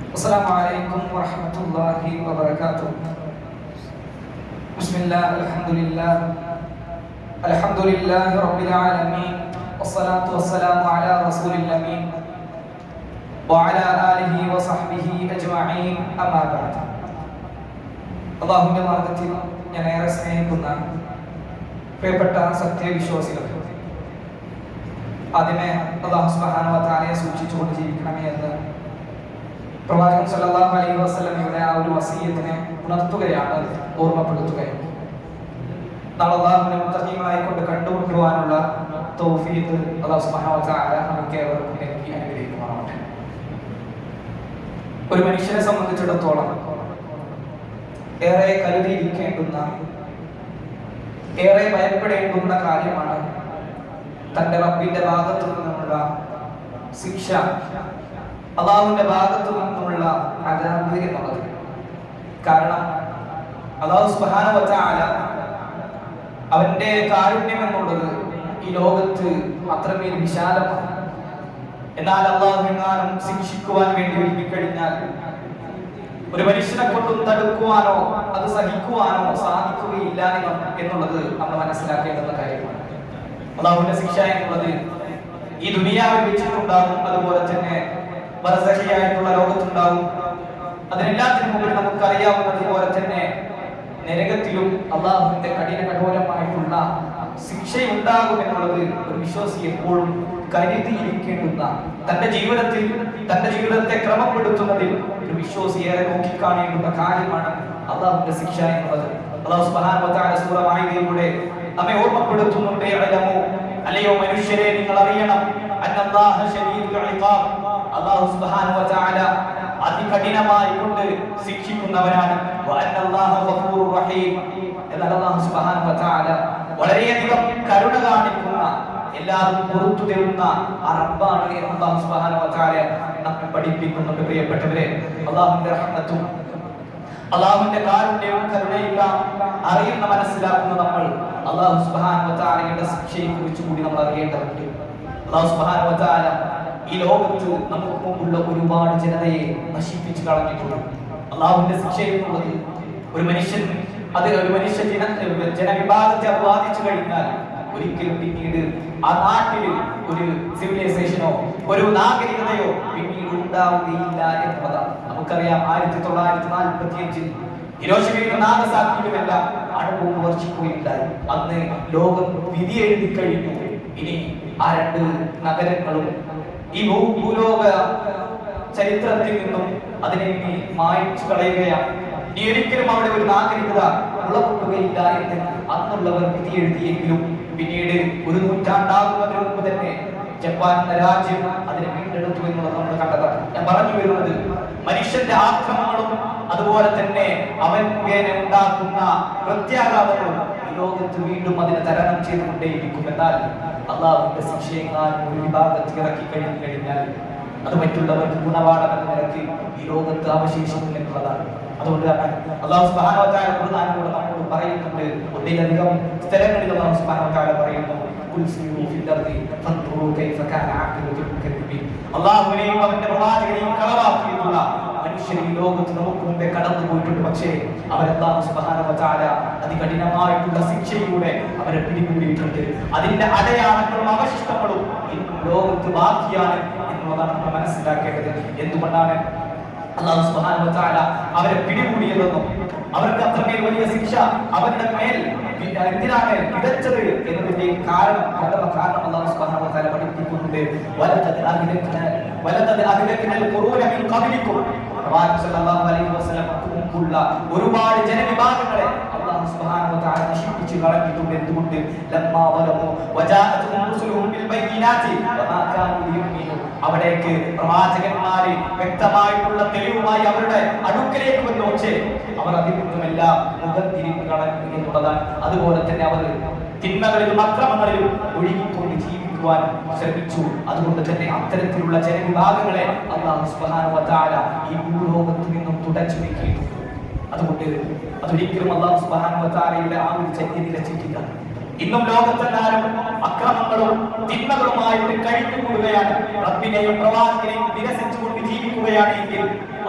Assalamualaikum warahmatullahi wabarakatuh. Bismillah, alhamdulillah rabbil alamin. Wassalatu wassalamu ala rasulil amin wa ala alihi wa sahbihi ajma'in. Amma ba'd. അല്ലാഹുവിന്റെ മാർഗ്ഗത്തിൽ ഞാൻ ഏറെ സ്നേഹിക്കുന്ന പ്രിയപ്പെട്ട സത്യവിശ്വാസികൾ, ആദ്യമേ അല്ലാഹു സുബ്ഹാനഹു വ തആലയെ സൂക്ഷിച്ചുകൊണ്ട് ജീവിക്കണമേ എന്ന് പ്രവാചകൻ സല്ലല്ലാഹു അലൈഹി വസല്ലമയുടെ ആ ഒരു വസിയത്തിനെ ഉണർത്തുകയാണ്, ഓർമ്മപ്പെടുത്തുകയാണ്. നാളെ അല്ലാഹുവിനെ മുത്തഖീങ്ങളായി കൊണ്ട് കണ്ടുമുട്ടുവാനുള്ള തൗഫീഖ് അല്ലാഹു സുബ്ഹാനഹു വ തആല നമുക്ക് ഏവർക്കും നൽകി അനുഗ്രഹിക്കുമാറാവട്ടെ. ഒരു മനുഷ്യനെ സംബന്ധിച്ചിടത്തോളം ഏറെ കരുതിയിരിക്കേണ്ടുന്ന, ഏറെ ഭയപ്പെടേണ്ടുന്ന കാര്യമാണ് തന്റെ റബ്ബിന്റെ ഭാഗത്തു നിന്നുള്ള ശിക്ഷ, അല്ലാഹുവിന്റെ ഭാഗത്തു നിന്നുള്ള അദാബ് എന്നുള്ളത്. കാരണം അല്ലാഹു സുബ്ഹാനഹു വ തആല അവന്റെ കാരുണ്യം എന്നുള്ളത് ഈ ലോകത്ത് അത്രമേൽ വിശാലമാണ്. എന്നാൽ അല്ലാഹു എങ്ങാനും ശിക്ഷിക്കുവാൻ വേണ്ടി ഒരുങ്ങിക്കഴിഞ്ഞാൽ ഒരു മനുഷ്യനെ കൊണ്ടും തടുക്കുവാനോ അത് സഹിക്കുവാനോ സാധിക്കുകയില്ല എന്നുള്ളത് നമ്മൾ മനസ്സിലാക്കേണ്ടുന്ന കാര്യമാണ്. അല്ലാഹുവിന്റെ ശിക്ഷ എന്നുള്ളത് ഈ ദുനിയാവിൽ വെച്ചിട്ടുണ്ടാകും, അതുപോലെ തന്നെ ബർസഖിയായിട്ടുള്ള ലോകത്തുണ്ടാകും. അതിനെല്ലാത്തിനും മുമ്പിൽ നമുക്കറിയാവുന്നതുപോലെ തന്നെ നരകത്തിലും അല്ലാഹുവിന്റെ കഠോരമായിട്ടുള്ള ശിക്ഷയുണ്ടാകും എന്നുള്ളത് ഒരു വിശ്വാസി എപ്പോഴും കരുതിയിരിക്കേണ്ടുന്ന, തന്റെ ജീവിതത്തെ ക്രമപ്പെടുത്തുന്നതിൽ ഒരു വിശ്വാസി ഏറെ നോക്കിക്കാണേണ്ടുന്ന കാര്യമാണ് അല്ലാഹുവിന്റെ ശിക്ഷ എന്നുള്ളത്. അല്ലാഹു സുബ്ഹാനഹു വ തആല സൂറ മാഇദയിലൂടെ നമ്മെ ഓർമ്മപ്പെടുത്തുന്നുണ്ട്, അല്ലയോ മനുഷ്യരെ, നിങ്ങൾ അറിയണം, അന്നല്ലാഹ ശദീദുൽ ഇഖാബ്, അല്ലാഹു സുബ്ഹാനഹു വ തആല അതികഠിനമായി കൊണ്ട് ശിക്ഷിക്കുന്നവനാണ്. വഅന്നല്ലാഹ ഗഫൂറുർ റഹീം, എന്നാൽ അല്ലാഹു സുബ്ഹാനഹു വ തആല വളരെയധികം കരുണ കാണിക്കുന്ന, എല്ലാം പുറത്തു തരുന്ന റബ്ബാണ് എന്ന് അല്ലാഹു സുബ്ഹാനഹു വ തആല നമ്മെ പഠിപ്പിക്കുന്നുണ്ട്. പ്രിയപ്പെട്ടവരെ, അല്ലാഹുവിന്റെ റഹ്മത്തും അല്ലാഹുവിന്റെ കാരുണ്യവും കരുണയെല്ലാം അറിയുന്ന, മനസ്സിലാക്കുന്ന നമ്മൾ അല്ലാഹു സുബ്ഹാനഹു വ തആലയുടെ ശിക്ഷയെ കുറിച്ച് കൂടി നമ്മൾ അറിയേണ്ടതുണ്ട്. അല്ലാഹു സുബ്ഹാനഹു വ തആല ഈ ലോകത്ത് നമുക്ക് മുമ്പുള്ള ഒരുപാട് ജനതയെ നശിപ്പിച്ചു കളഞ്ഞിട്ടുണ്ട്. അല്ലാഹുവിന്റെ ശിക്ഷ എന്നുള്ളത് ഒരു മനുഷ്യ ജനവിഭാഗത്തെ ബാധിച്ചു കഴിഞ്ഞാൽ ഒരിക്കലും പിന്നീട് ആ നാട്ടിൽ ഒരു സിവിലൈസേഷനോ ഒരു നാഗരികതയോ പിന്നീട് ഉണ്ടാവുകയില്ല എന്നതാണ്. നമുക്കറിയാം, 1945 ഹിരോഷിമയിലും നാഗസാക്കിയിലുമെല്ലാം അണുബോംബ് വർഷിക്കുകയുണ്ടായി. അന്ന് ലോകം വിധി എഴുതി കഴിഞ്ഞു. ഇനി ആ രണ്ട് നഗരങ്ങളും ഈ ഭൂലോക ചരിത്രത്തിൽ നിന്നും അതിനെ മായ്ച്ചു കളയുകയാണ്. ഇനി ഒരിക്കലും അവിടെ ഒരു നാഗരികത ഉളപൊട്ടുകയില്ല എന്ന് അന്നുള്ളവർ വിധി എഴുതിയെങ്കിലും പിന്നീട് ഒരു നൂറ്റാണ്ടാകുന്നതിന് മുമ്പ് തന്നെ ജപ്പാൻ എന്ന രാജ്യം അതിനെ വീണ്ടെടുത്തു എന്നുള്ളത് നമ്മൾ കണ്ടതാണ്. ഞാൻ പറഞ്ഞു വരുന്നത്, മനുഷ്യന്റെ ആക്രമണങ്ങളും അതുപോലെ തന്നെ അവൻ മുഖേന ഉണ്ടാക്കുന്ന പ്രത്യാഘാതങ്ങളും ഈ ലോകത്ത് വീണ്ടും അതിനെ തരണം ചെയ്തുകൊണ്ടേയിരിക്കും. എന്നാൽ അല്ലാഹുവിന്റെ ശിക്ഷയെങ്ങാനും ഒരു വിഭാഗത്തിൽ ഇറക്കി കഴിഞ്ഞാൽ അത് മറ്റുള്ളവർക്ക് ഗുണപാഠം എന്ന നിലയ്ക്ക് ഈ ലോകത്ത് അവശേഷിക്കും എന്നുള്ളതാണ്. അതുകൊണ്ട് തന്നെ അല്ലാഹു സുബ്ഹാനഹു വ തആല ഖുർആനിലൂടെ നമ്മോട് പറയുന്നുണ്ട്, ഒന്നിലധികം സ്ഥലങ്ങളിൽ അല്ലാഹു സുബ്ഹാനഹു വ തആല പറയുന്നു, അല്ലാഹുവിനെയും അവന്റെ പ്രവാചകനെയും കളവാക്കിയിട്ടുള്ള മനുഷ്യർ ഈ ലോകത്ത് നമുക്ക് മുമ്പേ കടന്നു പോയിട്ടുണ്ട്. പക്ഷേ അവരല്ലാഹു സുബ്ഹാനഹു വ തആല അതികഠിനമായിട്ടുള്ള ശിക്ഷയിലൂടെ അവരെ പിടികൂടിയിട്ടുണ്ട്. അതിന്റെ അടയാളങ്ങളും അവശിഷ്ടങ്ങളും ഇന്നും ലോകത്ത് ബാക്കിയാണ് എന്നുള്ളതാണ് നമ്മൾ മനസ്സിലാക്കേണ്ടത്. എന്തുകൊണ്ടാണ് അല്ലാഹു സുബ്ഹാനഹു വ തആല അവരെ പിടികൂടിയതെന്നും അവർക്ക് അത്രമേൽ വലിയ ശിക്ഷ അവരുടെ മേൽ എന്തിനാണ് വിതച്ചത് എന്നതിന്റെ കാരണം അല്ലാഹു സുബ്ഹാനഹു വ തആല പഠിപ്പിക്കുന്നുണ്ട്. ഒരുപാട് ജനവിഭാഗങ്ങളെ അല്ലാഹു സുബ്ഹാനഹു വ തആല നശിപ്പിച്ചു കളഞ്ഞിട്ടുണ്ട്. എന്തുകൊണ്ട്? അവിടേക്ക് പ്രവാചകന്മാര് വ്യക്തമായിട്ടുള്ള തെളിവുമായി അവരുടെ അടുക്കലേക്ക് വന്നു. പക്ഷേ അവർ അതിൽ നിന്നുമെല്ലാം മുഖം തിരിഞ്ഞു കളഞ്ഞു എന്നുള്ളതാണ്. അതുപോലെ തന്നെ അവർ തിന്മകളിലും അക്രമങ്ങളിലും ഒഴുകിക്കൊണ്ട് ജീവിക്കുവാൻ ശ്രമിച്ചു. അതുകൊണ്ട് തന്നെ അത്തരത്തിലുള്ള ജനവിഭാഗങ്ങളെ അല്ലാഹു സുബ്ഹാനഹു വ തആല ഈ ഭൂലോകത്ത് നിന്നും തുടച്ചു നീക്കിയിട്ടുണ്ട്. അതുകൊണ്ട് അതൊരിക്കലും അല്ലാഹു സുബ്ഹാനഹു വ തആലയുടെ ആ ഒരു ചര്യ നിലച്ചിട്ടില്ല. ഇന്നും ലോകത്തെല്ലാവരും അക്രമങ്ങളും തിന്മകളുമായിട്ട് കഴിഞ്ഞുകൂടുകയാണ്. റബ്ബിനെയും പ്രവാചകനെയും നിരസിച്ചുകൊണ്ട് ജീവിക്കുകയാണ് എങ്കിൽ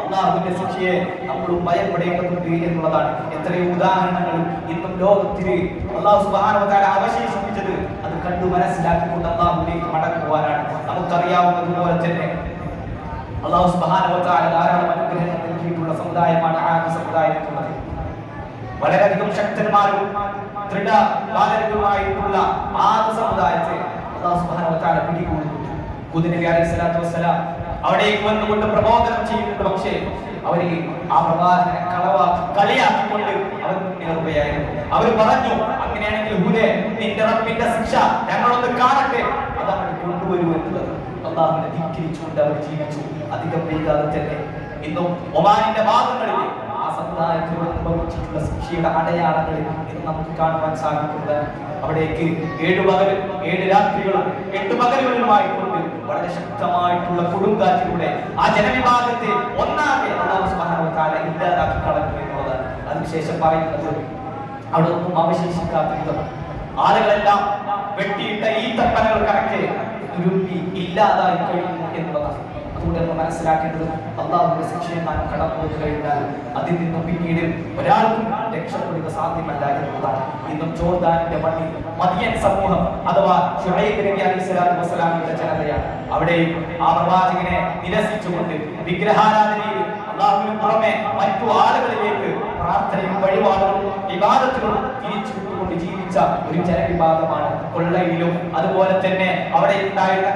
അള്ളാഹുവിന്റെ ശിക്ഷയെ നമ്മൾ ഭയപ്പെടേണ്ടതുണ്ട് എന്നുള്ളതാണ്. എത്രയോ ഉദാഹരണങ്ങൾ ഇന്നും ലോകത്തിൽ അള്ളാഹു സുബ്ഹാനഹു വ തആല അവശേഷിപ്പിച്ചത് അത് കണ്ടു മനസ്സിലാക്കിക്കൊണ്ട് അള്ളാഹുവിലേക്ക് മടങ്ങുവാനാണ്. നമുക്കറിയാവുന്നതുപോലെ തന്നെ അള്ളാഹു സുബ്ഹാനഹു വ തആല ധാരാളം അനുഗ്രഹങ്ങൾ നൽകിയിട്ടുള്ള സമുദായമാണ് ആദ് സമുദായം എന്നുള്ളത്. വളരെയധികം ശക്തന്മാരും ദൃഢബാലരുമായിട്ടുള്ള ആദ് സമുദായത്തെ അള്ളാഹു സുബ്ഹാനഹു വ തആല പിടികൂടുന്നു. ഹൂദ് നബി അലൈഹി സ്വലാത്തു വസ്സലാം അവിടേക്ക് വന്നുകൊണ്ട് പ്രബോധനം ചെയ്യുന്നുണ്ട്. പക്ഷേ അവര് ആ പ്രവാചകനെ കളിയാക്കിക്കൊണ്ട് അവർ മുന്നേറുകയായിരുന്നു. അവർ പറഞ്ഞു, അങ്ങനെയാണെങ്കിൽ ഹൂദേ, നിന്റെ റബ്ബിന്റെ ശിക്ഷ ഞങ്ങളൊന്ന് കാണട്ടെ, അതങ്ങോട്ട് കൊണ്ടുവരൂ എന്നുള്ളത്. അള്ളാഹുവിനെ ധിക്കരിച്ചുകൊണ്ട് അവർ ജീവിച്ചു. അധികം വൈകാതെ തന്നെ ഇന്നും ഒമാനിന്റെ ഭാഗങ്ങളിൽ ആ സമുദായത്തിൽ അനുഭവിച്ചിട്ടുള്ള ശിക്ഷയുടെ അടയാളങ്ങൾ ഇന്ന് നമുക്ക് കാണുവാൻ സാധിക്കുന്നത്. അവിടേക്ക് 7 പകലും 7 രാത്രികളും 8 പകലുകളുമായി കൊണ്ട് വളരെ ശക്തമായിട്ടുള്ള കൊടുങ്കാറ്റിലൂടെ ആ ജനവിഭാഗത്തെ ഒന്നാകെ അല്ലാഹു സുബ്ഹാനഹു വ തആല ഇല്ലാതാക്കി കളഞ്ഞു എന്നുള്ളതാണ്. അതിനുശേഷം പറയുന്നത് അവിടെ ഒന്നും അവശേഷിക്കാത്ത വിധം ആളുകളെല്ലാം വെട്ടിയിട്ട ഈത്തപ്പനകൾ കണക്കെ ഇല്ലാതായി കഴിഞ്ഞു എന്നുള്ളതാണ്. അതുകൊണ്ട് നമ്മൾ മനസ്സിലാക്കേണ്ടത് അള്ളാഹുവിന്റെ ശിക്ഷയെ നാം കടന്നു കഴിഞ്ഞാൽ അതിൽ നിന്നും പിന്നീട് ഒരാൾക്കും രക്ഷപ്പെടുക സാധ്യമല്ല എന്നുള്ളതാണ്. ഇന്നും ജോർദാനിന്റെ മണ്ണിൽ മദിയൻ സമൂഹം അഥവാ ശുഐബ് നബി അലൈഹി സ്വലാത്തു വസ്സലാമിന്റെ ജനതയാണ്. അവിടെയും ആ പ്രവാചകനെ നിരസിച്ചുകൊണ്ട് വിഗ്രഹാരാധനയിൽ അള്ളാഹുവിന് പുറമെ മറ്റു ആളുകളിലേക്ക് പ്രാർത്ഥനയും വഴിപാടുകളും ഇബാദത്തുകളും തിരിച്ചുവിട്ടുകൊണ്ട് ജീവിച്ച ഒരു ജനവിഭാഗമാണ്. കൊള്ളയിലും അതുപോലെ തന്നെ അവിടെ ഉണ്ടായിരുന്ന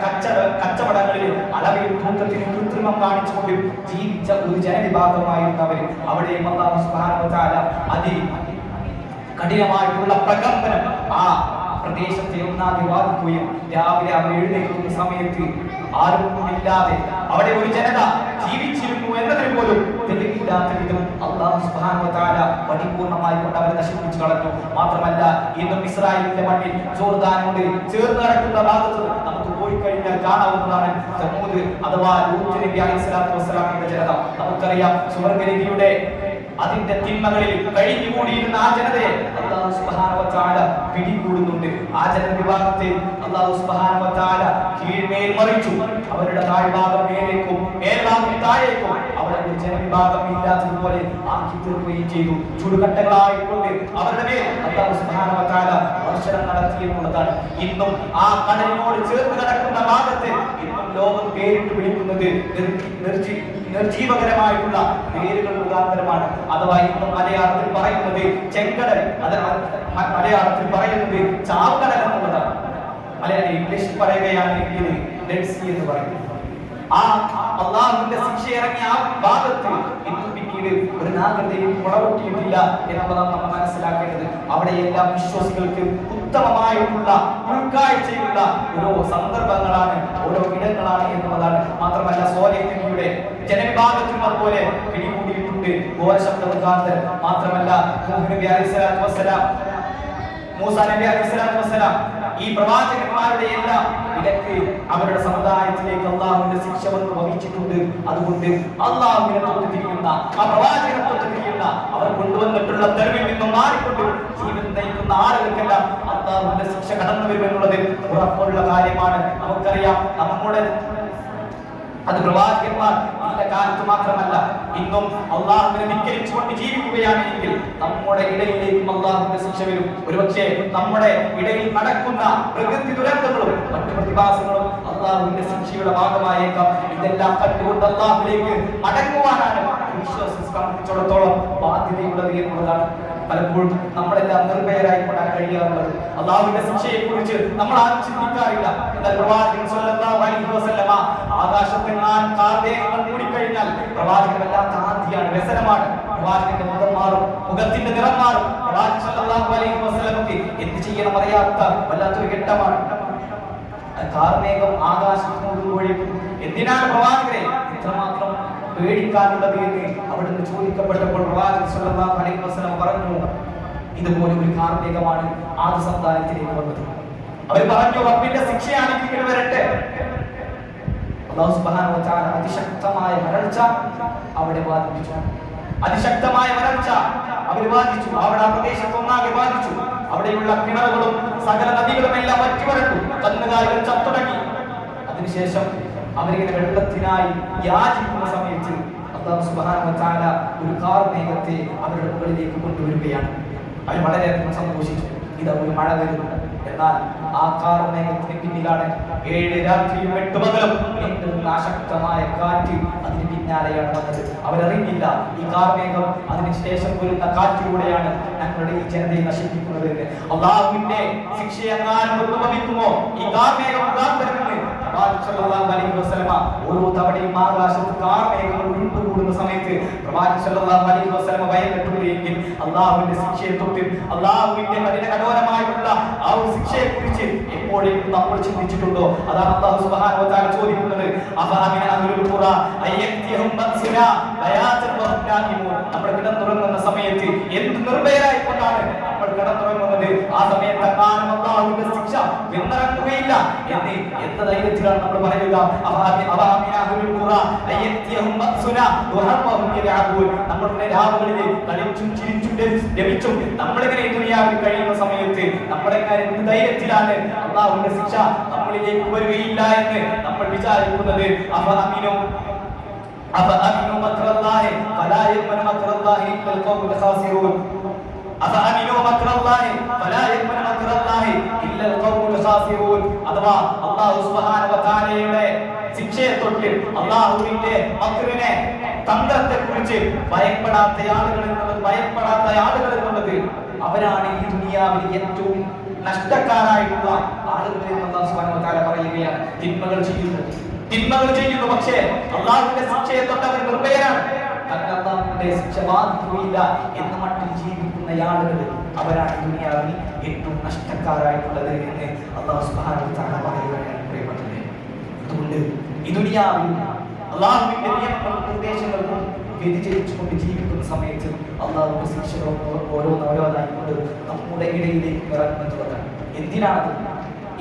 കച്ചവടങ്ങളിലും അളവിലും തൂക്കത്തിലും കൃത്രിമം കാണിച്ചുകൊണ്ട് ജീവിച്ച ഒരു ജനവിഭാഗമായിരുന്നവര്. അവിടെയും അല്ലാഹു സുബ്ഹാനഹു വ തആല അതി കഠിനമായിട്ടുള്ള പ്രകമ്പനം ആ പ്രദേശത്തെ ഒന്നാകെ ബാധിക്കുകയും രാവിലെ അവർ എഴുന്നേൽക്കുന്ന സമയത്ത് ആരുമില്ലാതെ അവിടെ ഒരു ജനത ജീവിച്ചിരുന്നു എന്നതിന് പോലും തെളിവില്ലാത്ത വിധം അല്ലാഹു സുബ്ഹാനഹു വ തആല പരിപൂർണമായി കൊണ്ട് അവരെ നശിപ്പിച്ചു കളഞ്ഞു. മാത്രമല്ല ഇന്നും ഇസ്രായേലിന്റെ മണ്ണിൽ ജോർദാനോട് ചേർന്ന് കിടക്കുന്ന ഭാഗത്ത് നമുക്ക് പോയി കഴിഞ്ഞാൽ കാണാവുന്നതാണ് സമൂദ് അഥവാ ലൂത്ത് നബി അലൈഹി സ്വലാത്തു വസ്സലാമിന്റെ ജനത. നമുക്കറിയാം സ്വർഗ്ഗരതിയുടെ അതിന്റെ തിന്മകളിൽ കഴിഞ്ഞുകൂടിയിരുന്ന ആ ജനതയെ അല്ലാഹു സുബ്ഹാനഹു വ തആല പിടികൂടുന്നുണ്ട്. ആ ജനവിഭാഗത്തെ അല്ലാഹു സുബ്ഹാനഹു വ തആല കീഴ്മേൽ മറിച്ചു. അവരുടെ താഴ്ഭാഗം മേലേക്കും മേൽഭാഗം താഴേക്കും അവിടെ ഒരു ജനവിഭാഗം ഇല്ലാത്തതുപോലെ ആക്കി തീർക്കുകയും ചെയ്തു. ചുടുകട്ടകളായിക്കൊണ്ട് അവരുടെ മേൽ അല്ലാഹു സുബ്ഹാനഹു വ തആല വർഷണം നടത്തിയെന്നുള്ളതാണ്. ഇന്നും ആ കടലിനോട് ചേർന്ന് കിടക്കുന്ന ഭാഗത്തെ ഇന്നും ലോകം പേരിട്ട് വിളിക്കുന്നത് നിർജീവകരമായിട്ടുള്ള പേരുകൾ മുഖാന്തരമാണ്. അഥവാ ഇന്നും മലയാളത്തിൽ പറയുന്നത് ചെങ്കടൽ, മലയാളത്തിൽ പറയുന്നത് ചാവക്കടൽ എന്നുള്ളതാണ്. മലയാളം ഇംഗ്ലീഷിൽ പറയുകയാണെങ്കിൽ ഡെഡ് സീ എന്ന് പറയുന്നത്. ആ അള്ളാഹുവിന്റെ ശിക്ഷ ഇറങ്ങിയ ആ ഭാഗത്ത് ഇന്നും പിന്നീട് ഒരു നാഗരികതയും മുളവൊട്ടിയിട്ടില്ല എന്നുള്ളതാണ് നമ്മൾ മനസ്സിലാക്കേണ്ടത്. അവിടെയെല്ലാം വിശ്വാസികൾക്ക് ഉത്തമമായിട്ടുള്ള ഉൾക്കാഴ്ചയുള്ള ഓരോ സന്ദർഭങ്ങളാണ്, ഓരോ ഇടങ്ങളാണ് എന്നുള്ളതാണ്. മാത്രമല്ല സോലിഹ് നബിയുടെ ജനവിഭാഗത്തിനും അതുപോലെ പിടികൂടിയിട്ടുണ്ട് ഘോരശബ്ദ മുഖാന്തരം. മാത്രമല്ല നബി അലൈഹി സ്വലാത്തു വസ്സലാം, മൂസ നബി അലൈഹി സ്വലാത്തു വസ്സലാം ഈ പ്രവാചകന്മാരുടെ എല്ലാം ഇടയ്ക്ക് അവരുടെ സമുദായത്തിലേക്ക് അള്ളാഹുവിന്റെ ശിക്ഷ വന്ന് വഹിച്ചിട്ടുണ്ട്. അതുകൊണ്ട് അള്ളാഹുവിനെ തൊട്ട് തിരിയുന്ന ആ പ്രവാചകനെ തൊട്ട് തിരിയുന്ന അവർ കൊണ്ടുവന്നിട്ടുള്ള തെരുവിൽ നിന്നും മാറിക്കൊണ്ട് ജീവൻ നയിക്കുന്ന ആളുകൾക്കെല്ലാം അള്ളാഹുവിന്റെ ശിക്ഷ കടന്നു വരുമെന്നുള്ളത് ഉറപ്പുള്ള കാര്യമാണ്. നമുക്കറിയാം നമ്മുടെ അത് പ്രവാചകന്മാർ ഇന്ന കാലത്ത് മാത്രമല്ല ഇന്നും അള്ളാഹുവിനെ ധിക്കരിച്ചുകൊണ്ട് ജീവിക്കുകയാണെങ്കിൽ നമ്മുടെ ഇടയിലേക്കും അള്ളാഹുവിന്റെ ശിക്ഷ വരും. ഒരുപക്ഷെ നമ്മുടെ ഇടയിൽ നടക്കുന്ന പ്രകൃതി ദുരന്തങ്ങളും മറ്റു പ്രതിഭാസങ്ങളും അള്ളാഹുവിന്റെ ശിക്ഷയുടെ ഭാഗമായേക്കാം. ഇതെല്ലാം കണ്ടുകൊണ്ട് അള്ളാഹുവിലേക്ക് മടങ്ങുവാനാണ് വിശ്വാസിയെ സംബന്ധിച്ചിടത്തോളം ബാധ്യതയുള്ളത് എന്നുള്ളതാണ്. പലപ്പോഴും നമ്മളെല്ലാം നിർഭയരായിക്കൊണ്ടാണ് കഴിയാറുള്ളത്. അള്ളാഹുവിന്റെ ശിക്ഷയെ കുറിച്ച് നമ്മൾ ആരും ചിന്തിക്കാറില്ല. എന്നാൽ പ്രവാചകൻ സ്വല്ലല്ലാഹു അലൈഹി വസല്ലമ ആകാശത്തെങ്ങാൻ കാർമേഘങ്ങൾ മൂടിക്കഴിഞ്ഞാൽ പ്രവാചകൻ വല്ലാത്ത ആദിയാണ്, വ്യസനമാണ്. പ്രവാചകന്റെ മുഖം മാറും, മുഖത്തിന്റെ നിറം മാറും. പ്രവാചകൻ സ്വല്ലല്ലാഹു അലൈഹി വസല്ലമക്ക് എന്ത് ചെയ്യണം അറിയാത്ത വല്ലാത്തൊരു ഘട്ടമാണ്. കാർമേഘം ആകാശത്തിനോടുമ്പോഴേക്കും എന്തിനാണ് പ്രവാചകരെ ഇത്രമാത്രം പേടിക്കാനുള്ളത് എന്ന് അവിടുന്ന് ചോദിക്കപ്പെട്ടപ്പോൾ പ്രവാചകൻ സ്വല്ലല്ലാഹു അലൈഹി വസല്ലം പറഞ്ഞു, ഇതുപോലെ ഒരു കാർമേഘമാണ് ആദ് സമുദായത്തിലേക്ക് വന്നത്. അവർ പറഞ്ഞു, റബ്ബിന്റെ ശിക്ഷയാണ് ഇങ്ങോട്ട് വരട്ടെ. അല്ലാഹു സുബ്ഹാനഹു വ തആല അതിശക്തമായ വരൾച്ച അവിടെ ബാധിച്ചു. അതിശക്തമായ വരൾച്ച അവർ ബാധിച്ചു. അവിടെ ആ പ്രദേശത്ത് ഒന്നാകെ ബാധിച്ചു. അവിടെയുള്ള കിണറുകളും സകല നദികളും എല്ലാം വറ്റി വരണ്ടു. കന്നുകാലികൾ ചത്തുടങ്ങി. അതിനുശേഷം അവരിങ്ങനെ വെള്ളത്തിനായി യാചിക്കുന്ന സമയത്ത് അല്ലാഹു സുബ്ഹാനഹു വ തആല ഒരു കാർമേഘത്തെ അവരുടെ മുകളിലേക്ക് കൊണ്ടുവരികയാണ്. അവർ വളരെയധികം സന്തോഷിച്ചു. ഇതാ ഒരു മഴ വരുന്നു. എന്നാൽ ആ കാർമേഘത്തിന് പിന്നിലാണ് 7 രാത്രിയും 8 പകലും നീണ്ടുനിന്ന ശക്തമായ കാറ്റ് അതിന് പിന്നാലെയാണ് വന്നത്. അവരറിഞ്ഞില്ല ഈ കാർമേഘം അതിനുശേഷം വരുന്ന കാറ്റിലൂടെയാണ് ഞങ്ങളുടെ ഈ ജനതയെ നശിപ്പിക്കുന്നത് എന്ന്. അള്ളാഹുവിന്റെ ശിക്ഷയെങ്ങാനും അനുഭവിക്കുമോ ഈ കാർമേഘം ഓരോ തവണയും ആകാശത്ത് കാർമേഘങ്ങൾ ഉരുണ്ടുകൂടുന്ന സമയത്ത് പ്രവാചകൻ സല്ലല്ലാഹു അലൈഹി വസല്ലം ഭയപ്പെട്ടുകയെങ്കിൽ അള്ളാഹുവിന്റെ ശിക്ഷയെ തൊട്ട് അള്ളാഹുവിന്റെ കഠിനകഠോരമായിട്ടുള്ള ആ ഒരു ശിക്ഷയെ കുറിച്ച് എപ്പോഴെങ്കിലും നമ്മൾ ചിന്തിച്ചിട്ടുണ്ടോ? അതാണ് അല്ലാഹു സുബ്ഹാനഹു വ തആല ചോദിക്കുന്നത്. അഫഅമിന അഹ്ലുൽ ഖുറ അയ്യതിഹും ബഅസുന ബയാതൻ വഹും നാഇമൂൻ. നമ്മൾ കിടന്നുറങ്ങുന്ന സമയത്ത് എന്ത് നിർഭയരായി കൊണ്ടാണ് നമ്മൾ കിടന്നുറങ്ങുന്നത്. ആ സമയത്ത് കാണും അല്ലാഹുവിന്റെ ശിക്ഷ വിന്നിറങ്ങുകയില്ല എന്ന് എന്ത് ധൈര്യത്തിലാണ് നമ്മൾ പറയുക? അഫഅമിന അഹ്ലുൽ ഖുറ അയ്യതിഹും ബഅസുന വഹും യലഅബൂൻ. നമ്മളുടെ രാവുകളിൽ കളിച്ചും ചിരിച്ചും ലഭിച്ചും നമ്മളിങ്ങനെ ദുനിയാവിൽ കഴിയുന്ന സമയത്ത് നമ്മളെങ്ങനെ എന്ത് ധൈര്യത്തിലാണ് അല്ലാഹുവിന്റെ ശിക്ഷ നമ്മളിലേക്ക് വരികയില്ല എന്ന് നമ്മൾ വിചാരിക്കുന്നത്? അഫഅമിനു മക്റല്ലാഹി ഫലാ യഅ്മനു മക്റല്ലാഹി ഇല്ലൽ ഖൗമുൽ ഖാസിറൂൻ. അഫഅമിനു മക്റല്ലാഹി ഫലാ യഅ്മനു മക്റല്ലാഹി ഇല്ലൽ ഖൗമുൽ ഖാസിറൂൻ. അഥവാ അല്ലാഹു സുബ്ഹാനഹു വ തആലയുടെ ശിക്ഷയെ തൊട്ട് അല്ലാഹുവിന്റെ മക്റിനെ തന്ത്രത്തെ കുറിച്ച് ഭയപ്പെടാത്ത ആളുകൾ എന്നുള്ളത് അവരാണ് ഈ ദുനിയാവിൽ ഏറ്റവും നഷ്ടക്കാരായിട്ടുള്ള ആളുകൾ എന്ന് അല്ലാഹു സുബ്ഹാനഹു വ തആല പറയുകയാണ്. തിന്മകൾ ചെയ്യുന്നു, പക്ഷേ അല്ലാഹുവിന്റെ ശിക്ഷയെ തൊട്ട് അവർ നിർഭയരാണ്. അല്ലാഹുവിന്റെ ശിക്ഷ ബാധിക്കുകയില്ല എന്ന മട്ടിൽ ജീവിക്കുന്ന ആളുകൾ അവരാണ് ദുനിയാവിൽ ഏറ്റവും നഷ്ടക്കാരായിട്ടുള്ളത് എന്ന് അല്ലാഹു സുബ്ഹാനഹു വ തആല പറയുകയാണ്. പ്രിയപ്പെട്ടവരെ, അതുകൊണ്ട് ഈ ദുനിയാവിൽ അല്ലാഹുവിന്റെ നിയമങ്ങളും നിർദ്ദേശങ്ങൾക്കും വ്യതിചലിച്ചുകൊണ്ട് ജീവിക്കുന്ന സമയത്ത് അല്ലാഹുവിന്റെ ശിക്ഷകളും ഓരോന്നായിക്കൊണ്ട് നമ്മുടെ ഇടയിലേക്ക് ഇറങ്ങുന്നതാണ്. എന്തിനാണ്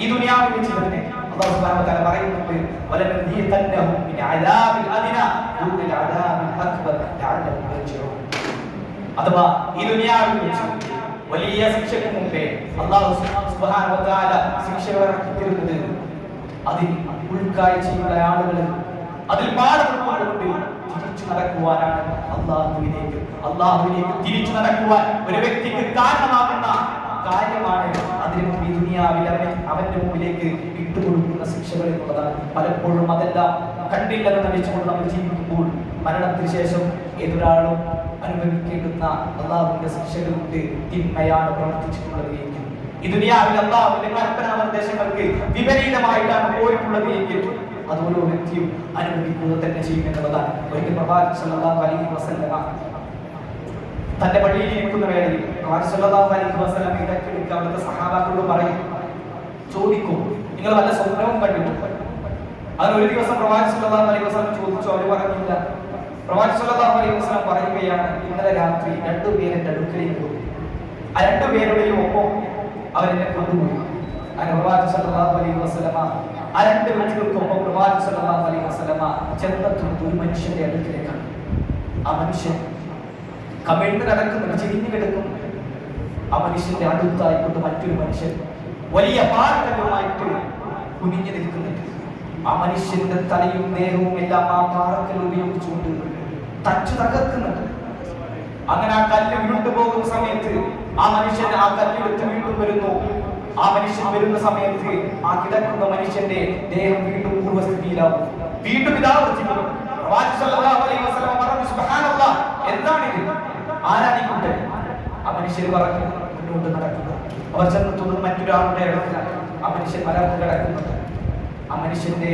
ഈ ദുനിയാവിൽ വെച്ച് തന്നെ അല്ലാഹു സുബ്ഹാനഹു വ തആല പറയുന്നുണ്ട്, വലനദിയതന്നഹും മിൻ അദാബിൽ അദ്നാ ദൂനൽ അദാബിൽ അക്ബർ ലഅല്ലഹും യർജിഊൻ. അഥവാ ഈ ദുനിയാവിൽ വെച്ച് വലിയ ശിക്ഷയ്ക്ക് മുമ്പേ അല്ലാഹു സുബ്ഹാനഹു വ തആല ശിക്ഷകൾ ഇറക്കിത്തരുന്നത് അതിൽ ഉൾക്കാഴ്ചയുള്ള ആളുകൾ അതിൽ പാഠം ഉൾക്കൊണ്ടുകൊണ്ട് തിരിച്ചു നടക്കുവാനാണ്. അല്ലാഹുവിലേക്ക് തിരിച്ചു നടക്കുവാൻ ഒരു വ്യക്തിക്ക് കാരണമാകുന്ന കാര്യമാണ് അതിനു മുമ്പ് ഈ ദുനിയാവിൽ അവന്റെ മുമ്പിലേക്ക് ഇട്ടുകൊടുക്കുന്ന ശിക്ഷകൾ എന്നുള്ളതാണ്. പലപ്പോഴും അതെല്ലാം കണ്ടില്ലെന്ന് നടിച്ചുകൊണ്ട് നമ്മൾ ജീവിക്കുമ്പോൾ മരണത്തിന് ശേഷം ഏതൊരാളും അനുഭവിക്കേണ്ടുന്ന അല്ലാഹുവിന്റെ ശിക്ഷകളുണ്ട്. തിന്മയാണ് പ്രവർത്തിച്ചിട്ടുള്ളത് എങ്കിൽ ഈ ദുനിയാവിൽ അല്ലാഹുവിന്റെ കൽപ്പന നിർദ്ദേശങ്ങൾക്ക് വിപരീതമായിട്ടാണ് പോയിട്ടുള്ളത് എങ്കിൽ അത് ഓരോ വ്യക്തിയും അനുഭവിക്കുക തന്നെ ചെയ്യുമെന്നുള്ളതാണ്. ഒരിക്കൽ പ്രവാചകൻ സല്ലല്ലാഹു അലൈഹി വസല്ലമ തന്റെ പള്ളിയിൽ ഇരിക്കുന്ന വേളയിൽ പ്രവാചകൻ സല്ലല്ലാഹു അലൈഹി വസല്ലമ ഇടയ്ക്കിടയ്ക്ക് അവിടുത്തെ സഹാബാക്കളോട് പറയും, ചോദിക്കും, നിങ്ങൾ വല്ല സ്വപ്നവും കണ്ടിട്ടുണ്ടോ? അങ്ങനെ ഒരു ദിവസം പ്രവാചകൻ സല്ലല്ലാഹു അലൈഹി വസല്ലം ചോദിച്ചു. അവർ പറഞ്ഞില്ല. പ്രവാചകൻ സല്ലല്ലാഹു അലൈഹി വസല്ലം പറയുകയാണ്, ഇന്നലെ രാത്രി 2 പേർ എൻ്റെ അടുക്കലേക്ക് പോയി. ആ 2 പേരുടെയും ഒപ്പം അവരെന്നെ കൊണ്ടുപോയി. അങ്ങനെ പ്രവാചകൻ സല്ലല്ലാഹു അലൈഹി വസല്ലമ ആ 2 വ്യക്തികൾക്കൊപ്പം പ്രവാചകൻ സല്ലല്ലാഹു അലൈഹി വസല്ലമ ചെന്നെത്തുന്നത് ഒരു മനുഷ്യന്റെ അടുക്കലേക്കാണ്. ആ മനുഷ്യൻ കമിഴ്ന്ന് കിടക്കുന്നു, ചെരിഞ്ഞു കിടക്കുന്നു. ആ മനുഷ്യന്റെ അടുത്തായിക്കൊണ്ട് മറ്റൊരു മനുഷ്യൻ വലിയ പാറക്കല്ലുമായിട്ട് കുനിഞ്ഞു നിൽക്കുന്നുണ്ട്. ആ മനുഷ്യന്റെ തലയും ദേഹവും എല്ലാം ആ പാറക്കല്ല് ഉപയോഗിച്ചുകൊണ്ട് തച്ചു തകർക്കുന്നുണ്ട്. അങ്ങനെ ആ കല്ല് വീണ്ടു പോകുന്ന സമയത്ത് ആ മനുഷ്യൻ ആ കല്ലെടുത്ത് വീണ്ടും വരുന്നു. ആ മനുഷ്യൻ വരുന്ന സമയത്ത് ആ കിടക്കുന്ന മനുഷ്യന്റെ ദേഹം വീണ്ടും പൂർവ്വസ്ഥിതിയിലാവും. വീണ്ടും ഇതാവർത്തിക്കുന്നു. പ്രവാചകൻ സല്ലല്ലാഹു അലൈഹി വസല്ലം പറഞ്ഞു, സുബ്ഹാനല്ലാഹ്, എന്താണിത്? ആരാണിക്കൊണ്ട്? ആ മനുഷ്യർ പറഞ്ഞു, മുന്നോട്ട് നടക്കുക. അവർ ചെന്നെത്തുന്നത് മറ്റൊരാളുടെ ഇടത്തിലാണ്. ആ മനുഷ്യൻ മലർന്നു കിടക്കുന്നുണ്ട്. ആ മനുഷ്യന്റെ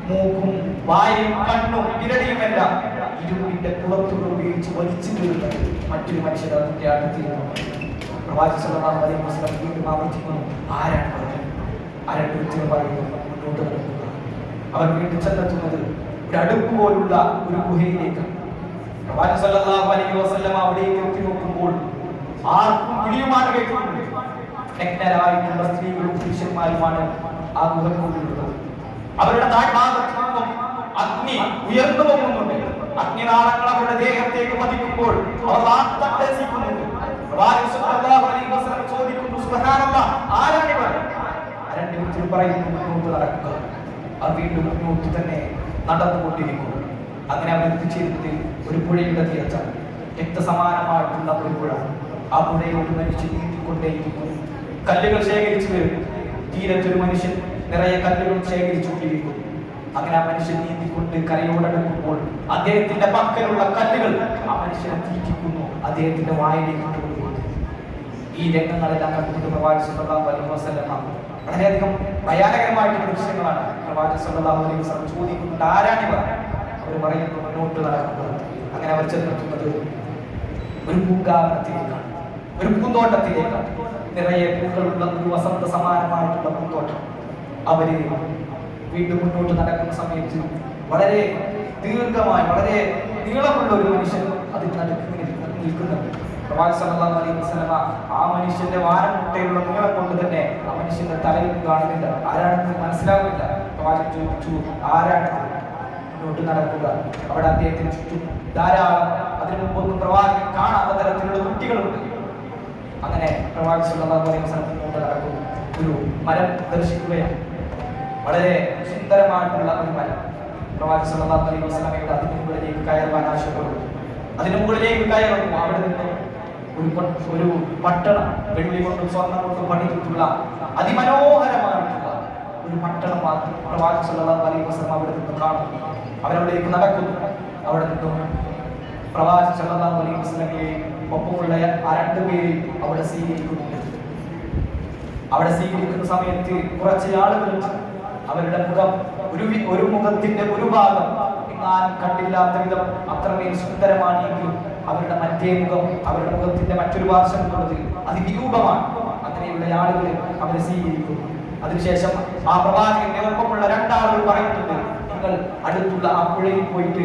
മൂക്കും വായും കണ്ണും വിരടിയുമെല്ലാം ഇരുമ്പിന്റെ കുളത്തുകൾ ഉപയോഗിച്ച് വലിച്ചിട്ട് വരുന്നത് മറ്റൊരു മനുഷ്യർ അതിന്റെ അടുത്തിരുന്നു. പ്രവാചകൻ സല്ലല്ലാഹു അലൈഹി വസല്ലം വീണ്ടും ആവർത്തിക്കുന്നു, ആരാണ് പറഞ്ഞത്? ആ 2 വ്യക്തികൾ പറയുന്നു, മുന്നോട്ട് നടക്കുക. അവർ വീണ്ടും ചെന്നെത്തുന്നത് ഒരു അടുപ്പ് പോലുള്ള ഒരു ഗുഹയിലേക്ക്. പ്രവാചകൻ സല്ലല്ലാഹു അലൈഹി വസല്ലം അവിടേക്ക് എത്തി നോക്കുമ്പോൾ ആർക്കും കിളിയുമാണ് കേൾക്കുന്നത്. നഗ്നരായിട്ടുള്ള സ്ത്രീകളും പുരുഷന്മാരുമാണ് ആ ഗുഹയ്ക്കുള്ളിലുള്ളത്. അവരുടെ താഴ്ഭാഗത്തു നിന്നും അഗ്നി ഉയർന്നു പോകുന്നുണ്ട്. അഗ്നിനാളങ്ങൾ അവരുടെ ദേഹത്തേക്ക് പതിക്കുമ്പോൾ അവർ ആർത്തട്ടഹസിക്കുന്നുണ്ട്. പ്രവാചകൻ സല്ലല്ലാഹു അലൈഹി വസല്ലം ചോദിക്കുന്നു, സുബ്ഹാനല്ലാഹ്, ആരാണിവർ? ആ 2 വ്യക്തികൾ പറയുന്നു, മുന്നോട്ട് നടക്കുക. അവർ വീണ്ടും മുന്നോട്ട് തന്നെ നടന്നുകൊണ്ടിരിക്കുന്നു. അങ്ങനെ അവർ എത്തിച്ചേരുന്നത് ഒരു പുഴയുടെ തീരത്താണ്. രക്തസമാനമായിട്ടുള്ള ഒരു പുഴ. ആ പുഴയിൽ ഒരു മനുഷ്യൻ നീന്തിക്കൊണ്ടേയിരിക്കുന്നു. കല്ലുകൾ ശേഖരിച്ചു വരും. തീരത്തൊരു മനുഷ്യൻ നിറയെ കല്ലുകൾ ശേഖരിച്ചുകൊണ്ടിരിക്കുന്നു. അങ്ങനെ ആ മനുഷ്യൻ നീന്തിക്കൊണ്ട് കരയോടടുക്കുമ്പോൾ അദ്ദേഹത്തിന്റെ പക്കലുള്ള കല്ലുകൾ ആ മനുഷ്യനെ തീറ്റിക്കുന്നു, അദ്ദേഹത്തിന്റെ വായിലേക്ക് കൊണ്ടുപോകുന്നു. ഈ രംഗങ്ങളെല്ലാം കണ്ടുകൊണ്ട് പ്രവാചകൻ സല്ലല്ലാഹു അലൈഹി വസല്ലം വളരെയധികം ഭയാനകരമായിട്ടുള്ള ദൃശ്യങ്ങളാണ്. പ്രവാചകൻ സല്ലല്ലാഹു അലൈഹി വസല്ലം ചോദിക്കുന്നുണ്ട്, ആരാണിവർ? അവർ പറയുന്നു, മുന്നോട്ട് നടക്കുന്നത്. അങ്ങനെ അവർ ചെന്നെത്തുന്നത് ഒരു പൂങ്കാവനത്തിലേക്കാണ്, ഒരു പൂന്തോട്ടത്തിലേക്കാണ്. നിറയെ പൂക്കളുള്ള ഒരു വസന്ത സമാനമായിട്ടുള്ള പൂന്തോട്ടം. അവര് വീണ്ടും മുന്നോട്ട് നടക്കുന്ന സമയത്ത് വളരെ ദീർഘമായി, വളരെ നീളമുള്ള ഒരു മനുഷ്യൻ അതിൽ നിൽക്കുന്നുണ്ട്. പ്രവാചകൻ സല്ലല്ലാഹു അലൈഹി വസല്ലം ആ മനുഷ്യന്റെ വാരമുട്ടയുള്ള നീളം കൊണ്ട് തന്നെ ആ മനുഷ്യന്റെ തലയിൽ കാണുന്നില്ല, ആരാണെന്ന് മനസ്സിലാകുന്നില്ല. പ്രവാചകൻ ചോദിച്ചു, ആരാണ്? മുന്നോട്ട് നടക്കുക. അവിടെ അദ്ദേഹത്തിന് ചുറ്റും ധാരാളം, അതിനു മുമ്പൊന്നും പ്രവാചകൻ കാണാത്ത തരത്തിലുള്ള കുട്ടികളുണ്ട്. അങ്ങനെ പ്രവാചകൻ സല്ലല്ലാഹു അലൈഹി വസല്ലം മുന്നോട്ട് നടക്കുന്നു. ഒരു മരം ദർശിക്കുകയാണ്, വളരെ സുന്ദരമായിട്ടുള്ള ഒരു മരം. പ്രവാചകൻ സല്ലല്ലാഹു അലൈഹി വസല്ലമയുടെ അതിന് മുകളിലേക്ക് കയറുവാൻ ആവശ്യപ്പെടുന്നു. അതിന് മുകളിലേക്ക് കയറുന്നു. അവിടെ നിന്ന് ഒരു പട്ടണം, വെള്ളി കൊണ്ടും സ്വർണ്ണം കൊണ്ടും പണിതിട്ടുള്ള അതിമനോഹരമായിട്ടുള്ള ഒരു പട്ടണം പ്രവാചകൻ സല്ലല്ലാഹു അലൈഹി വസല്ലം അവിടെ നിന്ന് കാണുന്നു. അവരവിടേക്ക് നടക്കുന്നു. അവിടെ നിന്നും പ്രവാചകൻ സല്ലല്ലാഹു അലൈഹി വസല്ലമയെയും ഒപ്പമുള്ള ആ രണ്ടുപേരെയും അവിടെ സ്വീകരിക്കുന്നുണ്ട്. അവിടെ സ്വീകരിക്കുന്ന സമയത്ത് കുറച്ച് ആളുകൾ അവരുടെ മുഖം, ഒരു മുഖത്തിന്റെ ഒരു ഭാഗം ഞാൻ കണ്ടില്ലാത്ത വിധം അത്രമേൽ സുന്ദരമാണ് എങ്കിലും അവരുടെ മറ്റേ മുഖം, അവരുടെ മുഖത്തിന്റെ മറ്റൊരു പാർശ്വം എന്നുള്ളത് അതിവിരൂപമാണ്. അങ്ങനെയുള്ള ആളുകൾ അവരെ സ്വീകരിക്കുന്നു. അതിനുശേഷം ആ പ്രവാചകന്റെ ഒപ്പമുള്ള രണ്ടാളുകൾ പറയുന്നുണ്ട്, നിങ്ങൾ അടുത്തുള്ള ആ പുഴയിൽ പോയിട്ട്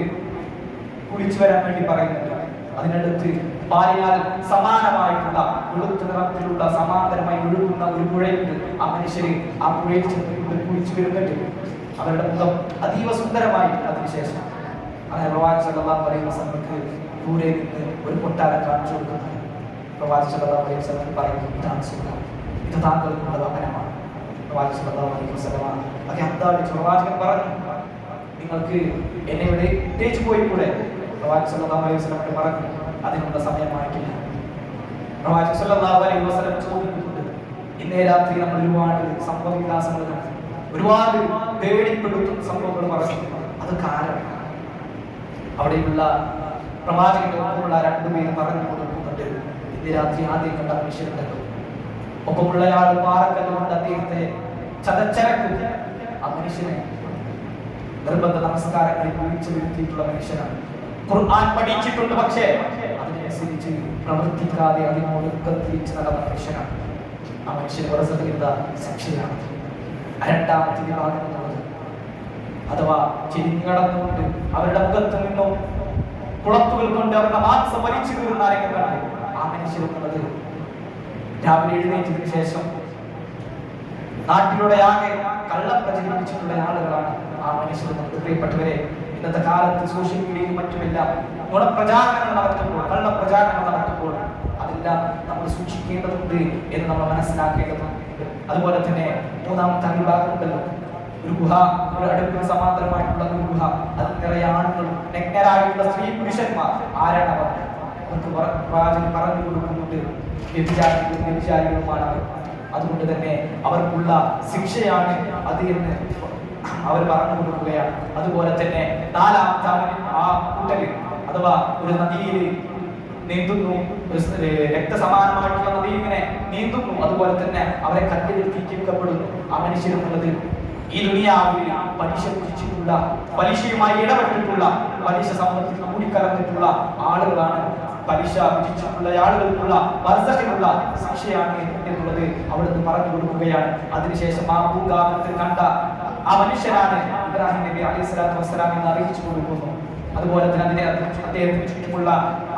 കുളിച്ചു വരാൻ വേണ്ടി പറയുന്നുണ്ട്. അതിനടുത്ത് പാലിനാൽ സമാനമായിട്ടുള്ള വെളുത്ത നിറത്തിലുള്ള സമാന്തരമായി ഒഴുകുന്ന ഒരു പുഴയുണ്ട്. ആ മനുഷ്യര് ആ പുഴയിൽ ചെന്ന് കുളിച്ചു വരുന്നുണ്ട്. അവരുടെ മുഖം അതീവ സുന്ദരമായി. അതിനുശേഷം അങ്ങനെ പ്രവാചകൻ സല്ലല്ലാഹു അലൈഹി വസല്ലമക്ക് ദൂരെ നിന്ന് ഒരു കൊട്ടാരം കാണിച്ചു കൊടുക്കുന്നു. പ്രവാചകൻ സല്ലല്ലാഹു അലൈഹി വസല്ലം പറയുന്നു, ഇതാണ് സുഖം, ഇത് താങ്കൾക്കുള്ള വാഹനമാണ്. പ്രവാചകൻ സല്ലല്ലാഹു അലൈഹി വസല്ലം അത് അന്താളിച്ച് പ്രവാചകൻ പറഞ്ഞു, നിങ്ങൾക്ക് എന്നെ ഇവിടെ ഇട്ടേച്ചു പോയിക്കൂടെ? പ്രവാചകൻ സല്ലല്ലാഹു അലൈഹി വസല്ലം പറഞ്ഞു, അതിനുള്ള സമയമായിട്ടില്ല. പ്രവാചകൻ സല്ലല്ലാഹു അലൈഹി വസല്ലം ചോദിക്കുന്നുണ്ട്, ഇന്നേ രാത്രി നമ്മൾ ഒരുപാട് സംഭവ വികാസങ്ങൾ കണ്ടു, ഒരുപാട് പേടിപ്പെടുത്തുന്ന സംഭവങ്ങൾ പറഞ്ഞു. അത് കാരണം അവിടെയുള്ള പ്രവാചകന്റെ ഒപ്പമുള്ള രണ്ടുപേരും പറഞ്ഞു കൊടുക്കുന്നുണ്ട്, ഇന്ന് രാത്രി ആദ്യം കണ്ട മനുഷ്യരുണ്ടല്ലോ, ഒപ്പമുള്ളയാൾ പാറക്കല്ലുകൊണ്ട് അദ്ദേഹത്തെ ചതച്ചരക്കും. ആ മനുഷ്യനെ നിർബന്ധ നമസ്കാരങ്ങളിൽ വിളിച്ചു വരുത്തിയിട്ടുള്ള മനുഷ്യനാണ്. ഖുർആൻ പഠിച്ചിട്ടുണ്ട്, പക്ഷേ അതിനനുസരിച്ച് പ്രവർത്തിക്കാതെ അതിനോട് തിരിച്ചു നടന്ന മനുഷ്യനാണ്. ആ മനുഷ്യന് പുറത്തുള്ള ശിക്ഷയാണ് രണ്ടാമത്തെ വിഭാഗം എന്നുള്ളത്. അഥവാ ചെരിഞ്ഞടന്നുകൊണ്ട് അവരുടെ മുഖത്ത് നിന്നും കുളത്തുകൾ കൊണ്ട് അവരുടെ മാംസം വലിച്ചു കീറുന്ന ആരെങ്കിലും ആ മനുഷ്യരുള്ളത് രാവിലെ എഴുന്നേറ്റതിനു ശേഷം നാട്ടിലൂടെ ആകെ കള്ളം പ്രചരിപ്പിച്ചിട്ടുള്ള ആളുകളാണ് ആ മനുഷ്യർ. നമുക്ക് പ്രിയപ്പെട്ടവരെ, ഇന്നത്തെ കാലത്ത് സോഷ്യൽ മീഡിയയിലും മറ്റുമെല്ലാം നുണപ്രചാരണങ്ങൾ നടത്തുമ്പോൾ, കള്ളപ്രചാരണങ്ങൾ നടത്തുമ്പോൾ അതെല്ലാം നമ്മൾ സൂക്ഷിക്കേണ്ടതുണ്ട് എന്ന് നമ്മൾ മനസ്സിലാക്കേണ്ടതുണ്ട്. അതുപോലെ തന്നെ മൂന്നാമത്തെ വിഭാഗമുണ്ടല്ലോ, ഒരു ഗുഹ, ഒരു അടുപ്പിന് സമാന്തരമായിട്ടുള്ള ഒരു ഗുഹ, അത് നിറയെ ആണുങ്ങൾ, നെഗ്നരായിട്ടുള്ള സ്ത്രീ പുരുഷന്മാർ. ആരാണ് അവർ? അവർക്ക് പ്രവാചകൻ പറഞ്ഞു കൊടുക്കുന്നുണ്ട്, വ്യഭിചാരികളുമാണ് അവർ. അതുകൊണ്ട് തന്നെ അവർക്കുള്ള ശിക്ഷയാണ് അത് എന്ന് അവർ പറഞ്ഞു കൊടുക്കുകയാണ്. അതുപോലെ തന്നെ നാലാമത്തെ ആ കൂട്ടര് അഥവാ ഒരു നദിയിൽ നീന്തുന്നു, രക്തസമാനമായിട്ടുള്ള നദിയിൽ ഇങ്ങനെ നീന്തുന്നു. അതുപോലെ തന്നെ അവരെ കല്ലുകൾ തീറ്റിക്കപ്പെടുന്നു. ആ മനുഷ്യരുള്ളത് ഈ ദുനിയാവിൽ പലിശ കുടിച്ചിട്ടുള്ള, പലിശയുമായി ഇടപെട്ടിട്ടുള്ള, പലിശ സമ്പത്തിൽ കൂടിക്കലർന്നിട്ടുള്ള ആളുകളാണ്. പലിശ വിധിച്ചിട്ടുള്ള ആളുകൾക്കുള്ള വർഷത്തിലുള്ള ശിക്ഷയാണ് എന്നുള്ളത് അവിടുന്ന് പറഞ്ഞു കൊടുക്കുകയാണ്. അതിനുശേഷം ആ പൂങ്കാവനത്തിൽ കണ്ട ആ മനുഷ്യനാണ് ഇബ്രാഹിം നബി അലൈഹി സ്വലാത്തു വസ്സലാം എന്ന് അറിയിച്ചു കൊടുക്കുന്നു. അതുപോലെ തന്നെ അദ്ദേഹത്തിന് ചുറ്റുമുള്ള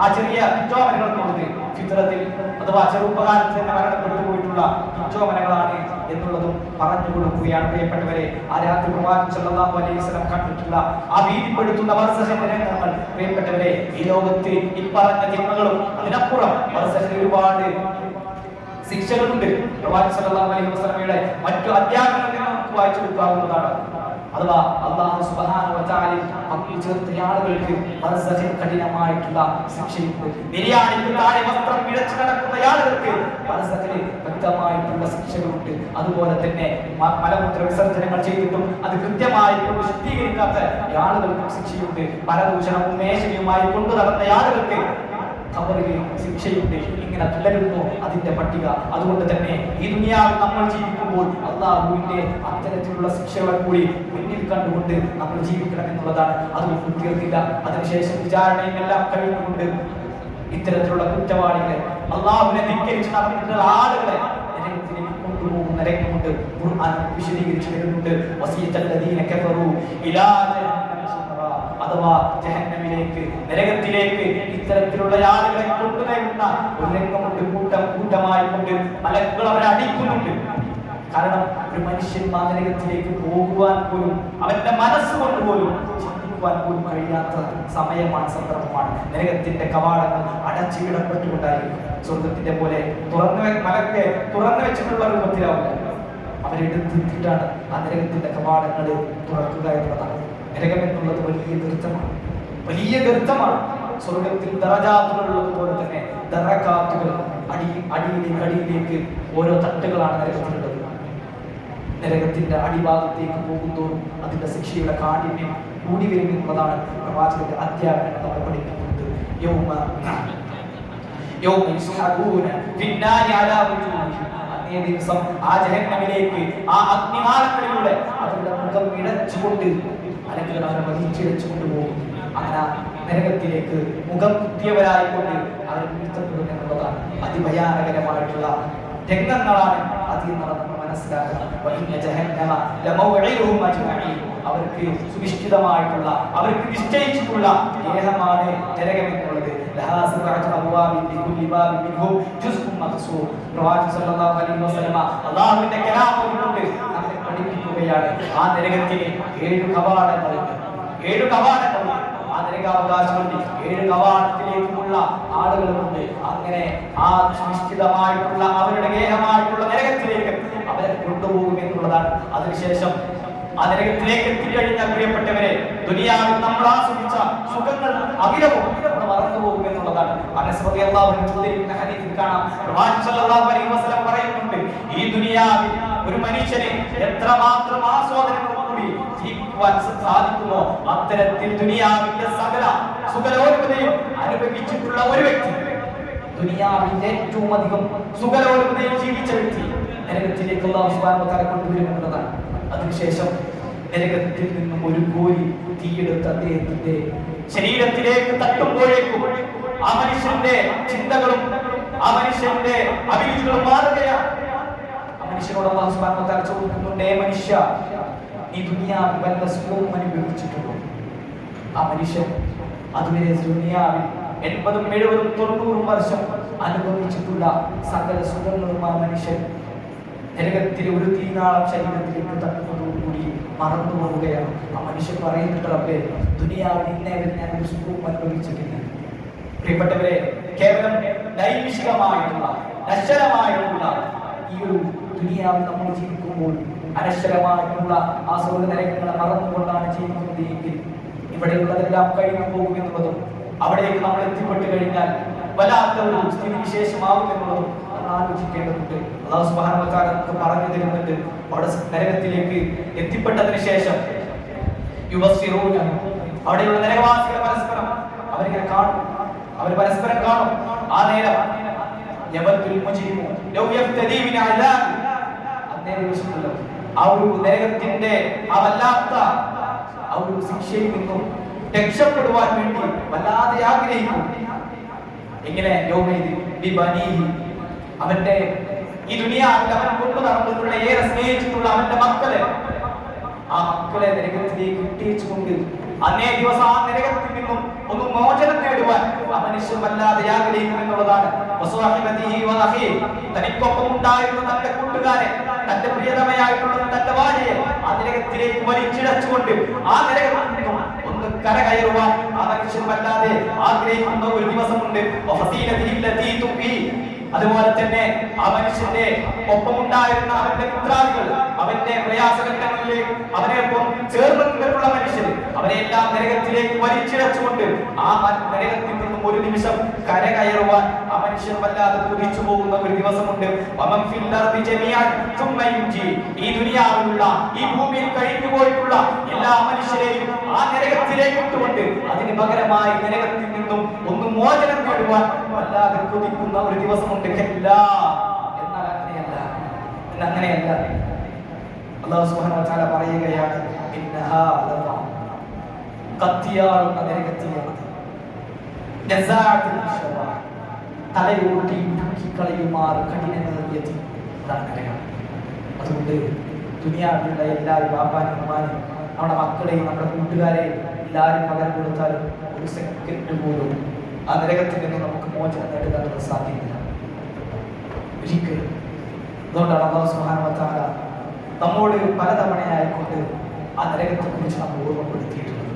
ആ ചെറിയ പിച്ചോമനകൾ എന്നുള്ളത് ഫിത്രത്തിൽ അഥവാ ചെറുപ്പകാലത്ത് തന്നെ മരണപ്പെട്ടു പോയിട്ടുള്ള പിച്ചോമനകളാണ് എന്നുള്ളതും പറഞ്ഞു കൊടുക്കുകയാണ്. പ്രിയപ്പെട്ടവരെ, ആ രാത്രി പ്രവാചകൻ സല്ലല്ലാഹു അലൈഹി വസല്ലം കണ്ടിട്ടുള്ള ആ ഭീതിപ്പെടുത്തുന്ന വർഷത്തിന്റെ രംഗങ്ങൾ, പ്രിയപ്പെട്ടവരെ, ഈ ലോകത്ത് ഈ പറഞ്ഞ തിന്മകളും അതിനപ്പുറം വർഷത്തിൽ ഒരുപാട് ശിക്ഷകളുണ്ട്. പ്രവാചകൻ സല്ലല്ലാഹു അലൈഹി വസല്ലമയുടെ മറ്റു അധ്യാപനങ്ങളിൽ നമുക്ക് വായിച്ചു കൊടുക്കാവുന്നതാണ്. അഥവാ അല്ലാഹു സുബ്ഹാനഹു വ തആല പങ്കു ചേർത്ത ആളുകൾക്ക് ബർസഖിൽ കഠിനമായിട്ടുള്ള ശിക്ഷയുണ്ട്. നിര്യാണിക്ക് താഴെ വസ്ത്രം പിഴച്ചു നടക്കുന്ന ആളുകൾക്ക് ബർസഖിൽ വ്യക്തമായിട്ടുള്ള ശിക്ഷകളുണ്ട്. അതുപോലെ തന്നെ മലമൂത്ര വിസർജനങ്ങൾ ചെയ്തിട്ടും അത് കൃത്യമായി ശുദ്ധീകരിക്കാത്ത ആളുകൾക്കും ശിക്ഷയുണ്ട്. പരദൂഷണവും മേശയുമായി കൊണ്ടു നടന്ന ആളുകൾക്ക് ഖബറിൽ ശിക്ഷയുണ്ട്. ഇങ്ങനെ തുടരുന്നു അതിന്റെ പട്ടിക. അതുകൊണ്ട് തന്നെ ഈ ദുനിയാവിൽ നമ്മൾ ജീവിക്കുമ്പോൾ അല്ലാഹുവിന്റെ അത്തരത്തിലുള്ള ശിക്ഷകളെ കൂടി മുന്നിൽ കണ്ടുകൊണ്ട് നമ്മൾ ജീവിക്കണം എന്നുള്ളതാണ്. അതൊന്നും തീർന്നില്ല. അതിനുശേഷം വിചാരണയും എല്ലാം കഴിഞ്ഞുകൊണ്ട് ഇത്തരത്തിലുള്ള കുറ്റവാളികളെ, അല്ലാഹുവിനെ ധിക്കരിച്ച് നടന്നിട്ടുള്ള ആളുകളെ നരകത്തിലേക്ക് കൊണ്ടുപോകുന്ന രംഗമുണ്ട്. ഖുർആൻ വിശദീകരിച്ചു വരുന്നുണ്ട്. വസിയത്തല്ലദീന കഫറു ഇലാ അഥവാ ജഹന്നമിലേക്ക്, നരകത്തിലേക്ക് ഇത്തരത്തിലുള്ള ആളുകളെ കൊണ്ടുവരുന്ന ഒരു രംഗമുണ്ട്. കൂട്ടം കൂട്ടമായി കൊണ്ട് മലക്കുകൾ അവരെ അടിക്കുന്നുണ്ട്. കാരണം ഒരു മനുഷ്യൻ ആ നരകത്തിലേക്ക് പോകുവാൻ പോലും അവന്റെ മനസ്സുകൊണ്ട് പോലും ചിന്തിക്കുവാൻ പോലും കഴിയാത്ത സമയമാണ്, സന്ദർഭമാണ്. നരകത്തിന്റെ കവാടങ്ങൾ അടച്ചിടപ്പെട്ടുകൊണ്ടായിരിക്കും. സ്വർഗത്തിന്റെ പോലെ മലക്കെ തുറന്നു വെച്ചിട്ടുള്ള രൂപത്തിലാവില്ല. അവരെടുത്തിട്ടാണ് ആ നരകത്തിന്റെ കവാടങ്ങൾ തുറക്കുക എന്നുള്ളതാണ്. നരകം എന്നുള്ളത് വലിയ ഗർത്തമാണ്, വലിയ ഗർത്തമാണ്. സ്വർഗത്തിൽ ദറജാത്തുകളുള്ളതുപോലെ തന്നെ ദറകാത്തുകൾ, അടിയിലേക്ക് ഓരോ തട്ടുകളാണ് നരകത്തിലുള്ളത്. നരകത്തിന്റെ അടിഭാഗത്തേക്ക് പോകുന്തോറും അതിന്റെ ശിക്ഷയുടെ കാഠിന്യം കൂടി വരും എന്നുള്ളതാണ് പ്രവാചകന്റെ അധ്യാപനം നമ്മളെ പഠിപ്പിക്കുന്നത്. അന്നേ ദിവസം ആ ജഹന്നമിലേക്ക്, ആ അഗ്നിനാളങ്ങളിലൂടെ അവരുടെ മുഖം ഇഴച്ചുകൊണ്ട് അല്ലെങ്കിൽ അവരെ വലിച്ചിഴച്ചു കൊണ്ടുപോകും. അങ്ങനെ നരകത്തിലേക്ക് മുഖം കുത്തിയവരായിക്കൊണ്ട് അവർ വീഴ്ത്തപ്പെടും എന്നുള്ളതാണ്. അതിഭയാനകരമായിട്ടുള്ള രംഗങ്ങളാണ് അതിൽ നടന്ന് മനസ്സിലാക്കണം. അവർക്ക് സുനിശ്ചിതമായിട്ടുള്ള, അവർക്ക് നിശ്ചയിച്ചിട്ടുള്ള ദേഹമാണ് നരകം എന്നുള്ളത്. അല്ലാഹുവിന്റെ കലാമുണ്ട് നമ്മെ പഠിപ്പിക്കുകയാണ്. ആ നരകത്തിന് 7 കവാടങ്ങളുണ്ട്. 7 കവാടങ്ങളുണ്ട്. ആ നരകാവകാശമുണ്ട്. 7 കവാടത്തിലേക്കുള്ള ആളുകളുണ്ട്. അങ്ങനെ ആ സുനിശ്ചിതമായിട്ടുള്ള അവരുടെ ഗേഹമായിട്ടുള്ള നരകത്തിലേക്ക് അവരെ കൊണ്ടുപോകും എന്നുള്ളതാണ്. അതിനുശേഷം ആ നരകത്തിലേക്ക് എത്തിക്കഴിഞ്ഞാൽ പ്രിയപ്പെട്ടവരെ, ദുനിയാവിൽ നമ്മൾ ആസ്വദിച്ച സുഖങ്ങൾ അവിരവും മറന്നു പോകും എന്നുള്ളതാണ്. അനസ് റളിയല്ലാഹു അൻഹു ഉദ്ധരിക്കുന്ന ഹദീസിൽ കാണാം, പ്രവാചകൻ സല്ലല്ലാഹു അലൈഹി വസല്ലം പറയുന്നുണ്ട്, ഈ ദുനിയാവിൽ ഒരു മനുഷ്യനെ എത്രമാത്രം ആസ്വാദനങ്ങൾ കൂടി ജീവിക്കുവാൻ സാധിക്കുമോ അത്തരത്തിൽ ദുനിയാവിന്റെ സകല സുഖലോലുപതയും അനുഭവിച്ചിട്ടുള്ള ഒരു വ്യക്തി, ദുനിയാവിന്റെ ഏറ്റവും അധികം സുഖലോലുപതയിൽ ജീവിച്ച വ്യക്തി നരകത്തിലേക്ക് അല്ലാഹു സുബ്ഹാനഹു വ തആല കൊണ്ടുവരും എന്നതാണ്. അതിനുശേഷം നരകത്തിൽ നിന്നും ഒരു കോരി തീയെടുത്ത് അദ്ദേഹത്തിന്റെ ശരീരത്തിലേക്ക് തട്ടുമ്പോഴേക്കും ആ മനുഷ്യന്റെ ചിന്തകളും ആ മനുഷ്യന്റെ അഭിരുചികളും മാറുകയാണ്. ആ മനുഷ്യനോട് അല്ലാഹു സുബ്ഹാനഹു വ തആല ചോദിക്കുന്നുണ്ട്, മനുഷ്യ, നീ ദുനിയാവിൽ വല്ല സുഖവും അനുഭവിച്ചിട്ടുണ്ടോ? ആ മനുഷ്യൻ അതുവരെ ദുനിയാവിൽ 80, 70, 90 വർഷം അനുഭവിച്ചിട്ടുള്ള സകല സുഖങ്ങളും ആ മനുഷ്യൻ നരകത്തിലെ ഒരു തീനാളം ശരീരത്തിലേക്ക് തട്ടുന്നതോടുകൂടി മറന്നു പോവുകയാണ്. ആ മനുഷ്യൻ പറയുന്നുണ്ട്, റബ്ബേ, ദുനിയാവിൽ ഇന്നേവരെ ഞാൻ ഒരു സുഖവും അനുഭവിച്ചിട്ടില്ല. പ്രിയപ്പെട്ടവരെ, കേവലം നൈമിഷികമായിട്ടുള്ള നശ്വരമായിട്ടുള്ള ഈ ഒരു ദുനിയാവിൽ നമ്മൾ ജീവിക്കുമ്പോൾ അനശ്വരമായിട്ടുള്ള ആ സ്വർഗ്ഗ നരകങ്ങളെ മറന്നുകൊണ്ടാണ് ജീവിക്കുന്നത് എങ്കിൽ ഇവിടെയുള്ളതെല്ലാം കഴിഞ്ഞു പോകുമെന്നുള്ളതും അവിടേക്ക് നമ്മൾ എത്തിപ്പെട്ട് കഴിഞ്ഞാൽ വല്ലാത്ത ഒരു സ്ഥിതി വിശേഷമാകും എന്നുള്ളതും ആലോചിക്കേണ്ടതുണ്ട്. അല്ലാഹു സുബ്ഹാനഹു വ തആല നമുക്ക് പറഞ്ഞു തരുന്നുണ്ട്. അവിടെ നരകത്തിലേക്ക് എത്തിപ്പെട്ടതിന് ശേഷം അവിടെയുള്ള നരകവാസികളെ പരസ്പരം അവരിങ്ങനെ കാണും, അവർ പരസ്പരം കാണും. ആ നേരം ആ ഒരു നരകത്തിന്റെ ആ വല്ലാത്ത ആ ഒരു ശിക്ഷയിൽ നിന്നും രക്ഷപ്പെടുവാൻ വേണ്ടി വല്ലാതെ ആഗ്രഹിക്കും. എങ്ങനെ? അവന്റെ ഈ ദുനിയാവിൽ അവൻ കൊണ്ടു നടന്നിട്ടുള്ള, ഏറെ സ്നേഹിച്ചിട്ടുള്ള അവന്റെ മക്കളെ, ആ മക്കളെ നരകത്തിലേക്ക് ഇട്ടേച്ചുകൊണ്ട് അന്നേ ദിവസം ആ നരകത്തിൽ നിന്നും ഒന്ന് മോചനം നേടുവാൻ ആ മനുഷ്യൻ വല്ലാതെ ആഗ്രഹിക്കും എന്നുള്ളതാണ്. തനിക്കൊപ്പം ഉണ്ടായിരുന്ന തന്റെ കൂട്ടുകാരെ, തന്റെ പ്രിയതമയായിട്ടുള്ള തന്റെ ഭാര്യയെ ആ നരകത്തിലേക്ക് വലിച്ചിഴച്ചുകൊണ്ട് ആ നരകത്തിൽ നിന്നും ഒന്ന് കരകയറുവാൻ ആ മനുഷ്യൻ വല്ലാതെ ആഗ്രഹിക്കുന്ന ഒരു ദിവസമുണ്ട്. അതുപോലെ തന്നെ ആ മനുഷ്യന്റെ ഒപ്പമുണ്ടായിരുന്ന അവന്റെ മിത്രാദികൾ, അവന്റെ പ്രയാസഘട്ടങ്ങളിൽ അവനെയൊപ്പം ചേർന്ന് നിന്നിട്ടുള്ള മനുഷ്യർ, അവരെല്ലാം നരകത്തിലേക്ക് വലിച്ചിഴച്ചുകൊണ്ട് ആ നരകത്തിൽ നിന്നും ഒരു നിമിഷം കരകയറുവാൻ ആ മനുഷ്യൻ വല്ലാതെ കുതിച്ചു പോകുന്ന ഒരു ദിവസമുണ്ട്. ഈ ദുനിയാവിലുള്ള ഈ ഭൂമിയിൽ കഴിഞ്ഞു പോയിട്ടുള്ള എല്ലാ മനുഷ്യരെയും ആ നരകത്തിലേക്ക് ഇട്ടുകൊണ്ട് അതിന് പകരമായി നരകത്തിൽ നിന്നും ഒന്ന് മോചനം നേടുവാൻ വല്ലാതെ കുതിക്കുന്ന ഒരു ദിവസമുണ്ട്. എന്നാൽ അങ്ങനെയല്ല. അല്ലാഹു സുബ്ഹാനഹു വ തആല പറയുകയാണ്, ഇന്നഹാ ലദാ ഖത്തിയാറുന്ന നരകത്തിയാണ്, ജസാഅത്തുൽ ശവാ തലയോട്ടി കളയുമാറ് കഠിനമേറിയത് നരകം. അതുകൊണ്ട് ദുനിയാവിലുള്ള എല്ലാ വാപ്പാനും നമ്മുടെ മക്കളെയും നമ്മുടെ കൂട്ടുകാരെയും എല്ലാവരും പകരം കൊടുത്താലും ഒരു സെക്കൻഡ് പോലും ആ നരകത്തിൽ നിന്ന് നമുക്ക് മോചനം നേടുന്നത് സാധ്യമല്ല ഒരിക്കലും. അതുകൊണ്ടാണ് അല്ലാഹു സുബ്ഹാനഹു വ തആല നമ്മോട് പലതവണയായിക്കൊണ്ട് ആ നരകത്തെ കുറിച്ച് നമ്മൾ ഓർമ്മപ്പെടുത്തിയിട്ടുള്ളത്.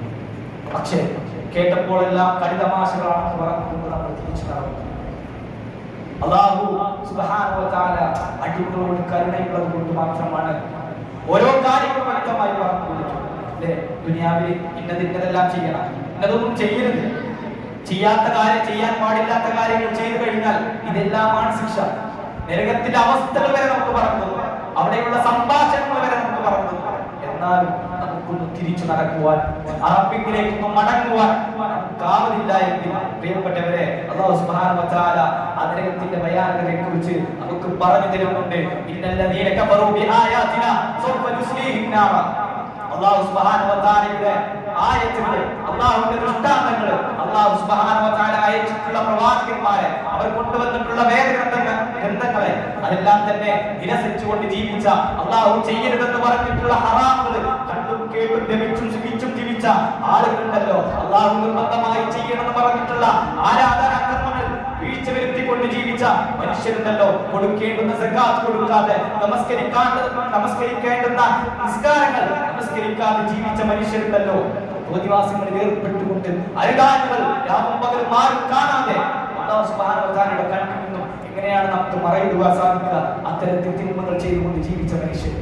പക്ഷേ കേട്ടപ്പോഴെല്ലാം കളിതമാശകളാണെന്ന് പറഞ്ഞുകൊണ്ട് നമ്മൾ തിരിച്ചു നടന്നു. അല്ലാഹു സുബ്ഹാനഹു വ തആല അടിമകളോട് കരുണയുള്ളത് കൊണ്ട് മാത്രമാണ് ഓരോ കാര്യങ്ങളും വ്യക്തമായി പറഞ്ഞു കൊടുത്തിട്ടുള്ളത്. ദുനിയാവിൽ ഇന്നതെല്ലാം ചെയ്യണം, ഇന്നതൊന്നും ചെയ്യരുത്, ചെയ്യാത്ത കാര്യം, ചെയ്യാൻ പാടില്ലാത്ത കാര്യങ്ങൾ ചെയ്തു കഴിഞ്ഞാൽ ഇതെല്ലാമാണ് ശിക്ഷ. നരകത്തിന്റെ അവസ്ഥകൾ വരെ നമുക്ക് പറഞ്ഞു, അവിടെയുള്ള സംഭാഷണങ്ങൾ വരെ നമുക്ക് പറഞ്ഞു. എന്നാലും നമുക്കൊന്ന് തിരിച്ചു നടക്കുവാൻ, അറബിക്കിലേക്ക് മടങ്ങുവാൻ കാവലില്ല എങ്കിൽ പ്രിയപ്പെട്ടവരെ, അല്ലാഹു സുബ്ഹാനഹു വ തആല നരകത്തിന്റെ ഭയാനകതയെ കുറിച്ച് നമുക്ക് പറഞ്ഞു തരുന്നുണ്ട്. ഇന്നല്ലദീന കഫറൂ ബിആയാതിനാ സൗഫ യുസ്ലീഹിം നാറ. അല്ലാഹു സുബ്ഹാനഹു വ തആലയുടെ ആയത്തുകൾ, അല്ലാഹുവിന്റെ ദൃഷ്ടാന്തങ്ങൾ, അല്ലാഹു സുബ്ഹാനഹു വ തആല അയച്ചിട്ടുള്ള പ്രവാചകന്മാരെ, അവർ കൊണ്ടുവന്നിട്ടുള്ള വേദഗ്രന്ഥങ്ങളെ അതെല്ലാം തന്നെ നിരസിച്ചുകൊണ്ട് ജീവിച്ച, അല്ലാഹു ചെയ്യരുതെന്ന് പറഞ്ഞിട്ടുള്ള ഹറാമുകൾ കണ്ടും കേട്ടും ലഭിച്ചും സുഖിച്ചും ജീവിച്ച ആളുകളുണ്ടല്ലോ, അല്ലാഹു നിർബന്ധമായി ചെയ്യണമെന്ന് പറഞ്ഞിട്ടുള്ള ആരാധനാകർമ്മങ്ങൾ വീഴ്ച വരുത്തിക്കൊണ്ട് ജീവിച്ച മനുഷ്യരുണ്ടല്ലോ, കൊടുക്കേണ്ടുന്ന സകാത്ത് കൊടുക്കാതെ, നമസ്കരിക്കേണ്ടുന്ന നിസ്കാരങ്ങൾ നമസ്കരിക്കാതെ ജീവിച്ച മനുഷ്യരുണ്ടല്ലോ, തോന്നിവാസങ്ങളിൽ ഏർപ്പെട്ടുകൊണ്ട് അരുതാനുകൾ രാവും പകലും മാറും കാണാതെ അല്ലാഹു സുബ്ഹാനഹു വ തആലയുടെ കണ്ണിൽ നിന്നും എങ്ങനെയാണ് നമുക്ക് മറയിടുവാൻ സാധിക്കുക? അത്തരത്തിൽ തിന്മകൾ ചെയ്തുകൊണ്ട് ജീവിച്ച മനുഷ്യർ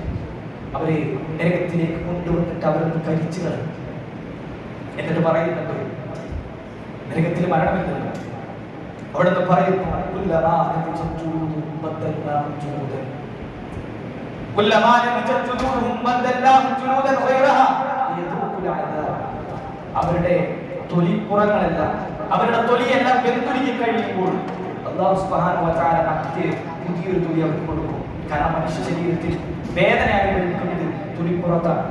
അവരെ നരകത്തിലേക്ക് കൊണ്ടുവന്നിട്ട് അവരൊന്ന് കരിച്ചു കളയും. എന്നിട്ട് പറയുന്നുണ്ട്, നരകത്തിൽ മരണമില്ലല്ലോ. അവിടുന്ന് പറയുന്നു, അവരുടെ തൊലിപ്പുറങ്ങളെല്ലാം, അവരുടെ തൊലിയെല്ലാം വെന്തുരുകി കഴിയുമ്പോൾ അല്ലാഹു സുബ്ഹാനഹു വ തആല മറ്റ് പുതിയൊരു തൊലി അവർക്ക് കൊടുക്കും. കാരണം മനുഷ്യ ശരീരത്തിൽ വേദന അനുഭവിക്കുന്നത് തൊലിപ്പുറത്താണ്.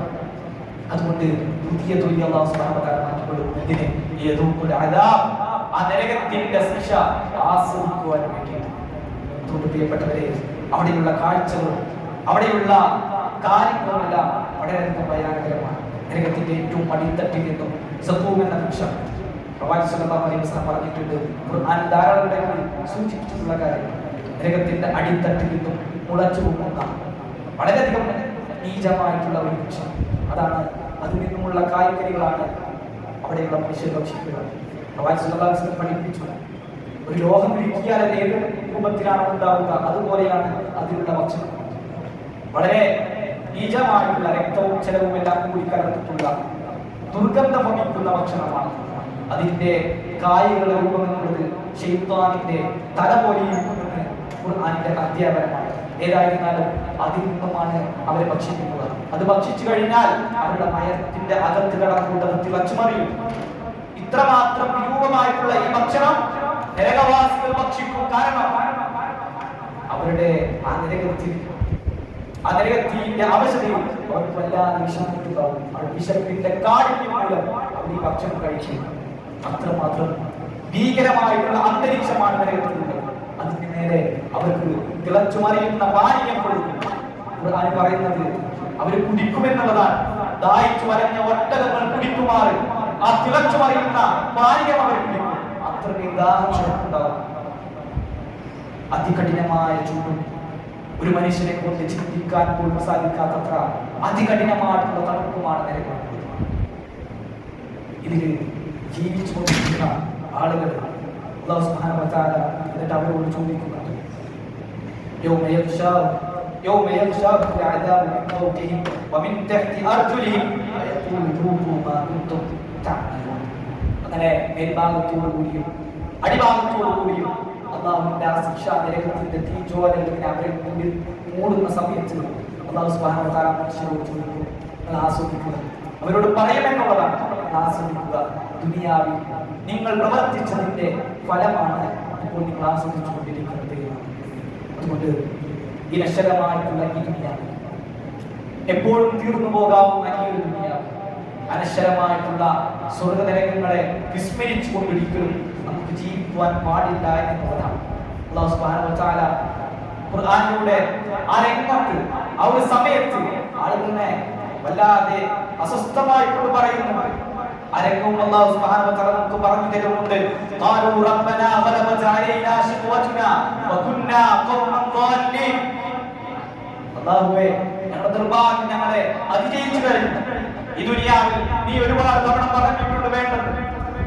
അതുകൊണ്ട് പുതിയ തൊലി അല്ലാഹു സുബ്ഹാനഹു വ തആല മാറ്റിക്കൊടുക്കും. ഇതിന് യദൂഖുൽ അദാബ്, ആ നരകത്തിന്റെ ശിക്ഷ ആസ്വദിക്കുവാൻ വേണ്ടിയിട്ട്. അതുകൊണ്ട് പ്രിയപ്പെട്ടവരെ, അവിടെയുള്ള കാഴ്ചകളും അവിടെയുള്ള കാര്യങ്ങളുമെല്ലാം വളരെയധികം ഭയാനകരമാണ്. നരകത്തിന്റെ ഏറ്റവും അടിത്തട്ടിൽ നിന്നും സഖൂം എന്ന വൃക്ഷം പ്രവാചകൻ സല്ലല്ലാഹു അലൈഹി വസല്ലം പറഞ്ഞിട്ടുണ്ട്. ഖുർആൻ ധാരാളം സൂചിപ്പിച്ചിട്ടുള്ള കാര്യം, നരകത്തിന്റെ അടിത്തട്ടിൽ നിന്നും മുളച്ചു പൊങ്ങുന്ന വളരെയധികം നീചമായിട്ടുള്ള ഒരു വൃക്ഷം. അതാണ്, അതിൽ നിന്നുമുള്ള കായ്കനികളാണ് അവിടെയുള്ള മനുഷ്യർ ഭക്ഷിക്കുക. പ്രവാചകൻ സല്ലല്ലാഹു അലൈഹി വസല്ലം പഠിപ്പിച്ചു, ഒരു ലോഹം ഇരിക്കിയാൽ ഏത് രൂപത്തിലാണ് ഉണ്ടാവുക, അതുപോലെയാണ് അതിലുള്ള ഭക്ഷണം. വളരെ നീചമായിട്ടുള്ള രക്തവും ചെലവും എല്ലാം കൂടി കലർന്നിട്ടുള്ള ദുർഗന്ധം വമിക്കുന്ന ഭക്ഷണമാണ്. അതിന്റെ കായകളുടെ രൂപം എന്നുള്ളത് ശൈത്താനിന്റെ തല പോലെ ഇരിക്കുമെന്ന് ഖുർആനിന്റെ അധ്യാപനമാണ്. ഏതായിരുന്നാലും അതിൽ നിന്നുമാണ് അവരെ ഭക്ഷിക്കുന്നത്. അത് ഭക്ഷിച്ചു കഴിഞ്ഞാൽ അവരുടെ മയത്തിന്റെ അകത്ത് കടന്നുകൊണ്ട് അത് തിളച്ചുമറിയും. ഇത്രമാത്രം വിരൂപമായിട്ടുള്ള ഈ ഭക്ഷണം നരകവാസികൾ ഭക്ഷിക്കും. കാരണം അവരുടെ ആ നരകത്തിന്റെ അവശതയും അവർക്ക് വല്ലാതെ വിഷമിട്ടുണ്ടാവും. അവർ വിശപ്പിന്റെ കാഠിന്യം മൂലം അവർ ഈ ഭക്ഷണം കഴിച്ചു. അത്രമാത്രം ഭീകരമായിട്ടുള്ള അന്തരീക്ഷമാണ് നരകത്തിലുള്ളത്. അതിന് നേരെ അവർക്ക് തിളച്ചുമറിയുന്ന പാനീയം കൊടുക്കും. ഖുർആൻ പറയുന്നത് അവർ കുടിക്കുമെന്നുള്ളതാണ്. ദാഹിച്ചു വരഞ്ഞ ഒട്ടകങ്ങൾ കുടിക്കുമാറ് ആ തിളച്ചുമറിയുന്ന പാനീയം അവർ കുടിക്കും. അത്രയും ദാഹം അവർക്കുണ്ടാവും. അതികഠിനമായ ചൂടും ഒരു മനുഷ്യനെ കൊണ്ട് ചിന്തിക്കാൻ പോലും സാധിക്കാത്തത്ര അതികഠിനമായിട്ടുള്ള തണുപ്പുമാണ് നരകം. ഇതിൽ ജീവിച്ചുകൊണ്ടിരിക്കുന്ന ആളുകൾ അല്ലാഹു സുബ്ഹാനഹു വ തആല എന്നിട്ട് അവരോട് ചോദിക്കുന്നുണ്ട്, يوم يغشاهم العذاب من فوقهم ومن تحت أرجلهم ويقول ذوقوا ما كنتم تعملون. അങ്ങനെ മേൽഭാഗത്തോടുകൂടിയും അടിഭാഗത്തോടുകൂടിയും അള്ളാഹുവിന്റെ ആ ശിക്ഷാ നരകത്തിന്റെ തീജ്വാലകളിനെ അവരെ മുന്നിൽ മൂടുന്ന സമയത്ത് അള്ളാഹു സുബ്ഹാനഹു വ തആല മനുഷ്യരോട് ചോദിക്കും, നിങ്ങൾ ആസ്വദിക്കുക. അവരോട് പറയുമെന്നുള്ളതാണ്, ആസ്വദിക്കുക. ദുനിയാവിൽ നിങ്ങൾ പ്രവർത്തിച്ചതിന്റെ ഫലമാണ് ഇപ്പോൾ നിങ്ങൾ ആസ്വദിച്ചുകൊണ്ടിരിക്കുന്നത്. അതുകൊണ്ട് ഈ നശ്വരമായിട്ടുള്ള ഈ ദുനിയാവ്, എപ്പോഴും തീർന്നു പോകാവുന്ന ഈ ഒരു ദുനിയാവ്, അനശ്വരമായിട്ടുള്ള സ്വർഗ്ഗനരകങ്ങളെ വിസ്മരിച്ചു കൊണ്ടൊരിക്കലും നമുക്ക് ജീവിക്കുവാൻ പാടില്ല എന്നുള്ളതാണ്. അല്ലാഹു സുബ്ഹാനഹു വ തആല ഖുർആനിലൂടെ ആ രംഗത്ത്, ആ ഒരു സമയത്ത് ആളുകളെ വല്ലാതെ അസ്വസ്ഥമായിക്കൊണ്ട് പറയുന്നുണ്ട്. ആ രംഗവും അല്ലാഹു സുബ്ഹാനഹു വ തആല നമുക്ക് പറഞ്ഞു തരുന്നുണ്ട്. ഖാലൂ റബ്ബനാ ഗലബത് അലൈനാ ശിഖ്വതുനാ വകുന്നാ ഖൗമൻ ളാലിൻ. അല്ലാഹുവേ, ഞങ്ങളുടെ ദുർഭാഗ്യം ഞങ്ങളെ അതിജയിച്ചു കഴിഞ്ഞു. ഈ ദുനിയാവിൽ നീ ഒരുപാട് തവണ പറഞ്ഞിട്ടുണ്ട് വേണ്ടത്.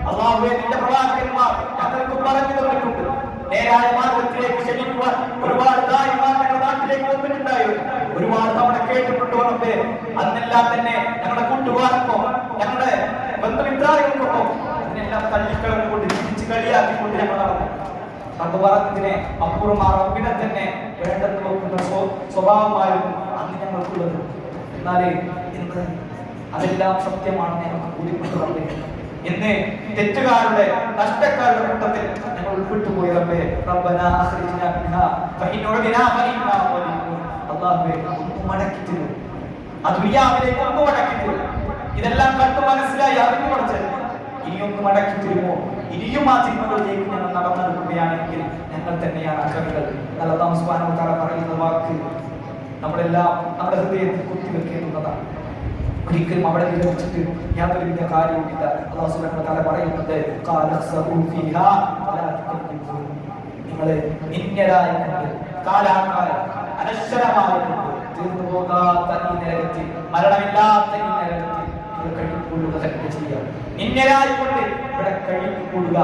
അല്ലാഹുവേ, നിന്റെ പ്രവാചകന്മാർ ഞങ്ങൾക്ക് പറഞ്ഞു തന്നിട്ടുണ്ട്. നേരായ മാർഗത്തിലേക്ക് ക്ഷണിക്കുവാൻ ഒരുപാട് ദായിമാർ ഞങ്ങളുടെ നാട്ടിലേക്ക് വന്നിട്ടുണ്ടായിരുന്നു. ഒരുപാട് തവണ കേട്ടിട്ടുണ്ട്. റബ്ബേ, അന്നെല്ലാം തന്നെ ഞങ്ങളുടെ കൂട്ടുകാർക്കൊപ്പം ഞങ്ങളുടെ ബന്ധുമിത്രാദികൾക്കൊപ്പം അതിനെല്ലാം തള്ളിക്കളഞ്ഞുകൊണ്ട് തിരിച്ച് കളിയാക്കിക്കൊണ്ട് ഞങ്ങൾ നടന്നു. അത് പറഞ്ഞതിനെ അപ്പുറം ആ റബ്ബിനെ തന്നെ വേണ്ടെന്ന് നോക്കുന്ന സ്വഭാവമായിരുന്നു അന്ന് ഞങ്ങൾക്കുള്ളത്. എന്നാൽ ഇന്ന് അതെല്ലാം സത്യമാണെന്ന് ഞങ്ങൾക്ക് ബോധ്യപ്പെട്ടു. ഇന്ന് തെറ്റുകാരുടെ നഷ്ടക്കാരുടെ കൂട്ടത്തിൽ ഞങ്ങൾ ഉൾപ്പെട്ടുപോയി. റബ്ബേ, റബ്ബനാ അഖ്രിജ്നാ മിൻഹാ ഫഇൻ ഉദിനാ ഫഇന്നാ ളാലിമൂൻ. അല്ലാഹുവേ, ഒന്ന് മടക്കി തരൂ, ആ ദുനിയാവിലേക്ക് ഒന്ന് മടക്കി തരൂ. ഇതെല്ലാം കണ്ടു മനസ്സിലായി അറിഞ്ഞു പഠിച്ച് ഇനിയൊന്ന് മടക്കി തരുമോ? ഇനിയും ആ ചിന്തകളിലേക്ക് ഞങ്ങൾ നടന്നെടുക്കുകയാണെങ്കിൽ ഞങ്ങൾ തന്നെയാണ് അക്രമികൾ. അല്ലാഹു സുബ്ഹാനഹു വ തആല പറയുന്ന വാക്ക് നമ്മളെല്ലാം നമ്മുടെ ഹൃദയത്തിൽ കുത്തിവെക്കേണ്ടതാണ്. ഒരിക്കലും അവിടെ വിലപിച്ചിട്ട് യാതൊരുവിധ കാര്യവുമില്ല. അല്ലാഹു സുബ്ഹാനഹു വ തആല പറയുന്നത്, ഖാലഖ്സബൂ ഫീഹാ വലാ തുകല്ലിമൂൻ. നിങ്ങൾ നിന്യരായിക്കൊണ്ട് കാലാകാലം അനശ്വരമായിക്കൊണ്ട് തീർന്നു പോകാത്ത ഈ നരകത്തിൽ, മരണമില്ലാത്ത ഈ നരകത്തിൽ നിങ്ങൾ കഴിയുകൊള്ളുക തന്നെ ചെയ്യാം. നിന്യരായിക്കൊണ്ട് ഇവിടെ കഴിയുകൊള്ളുക.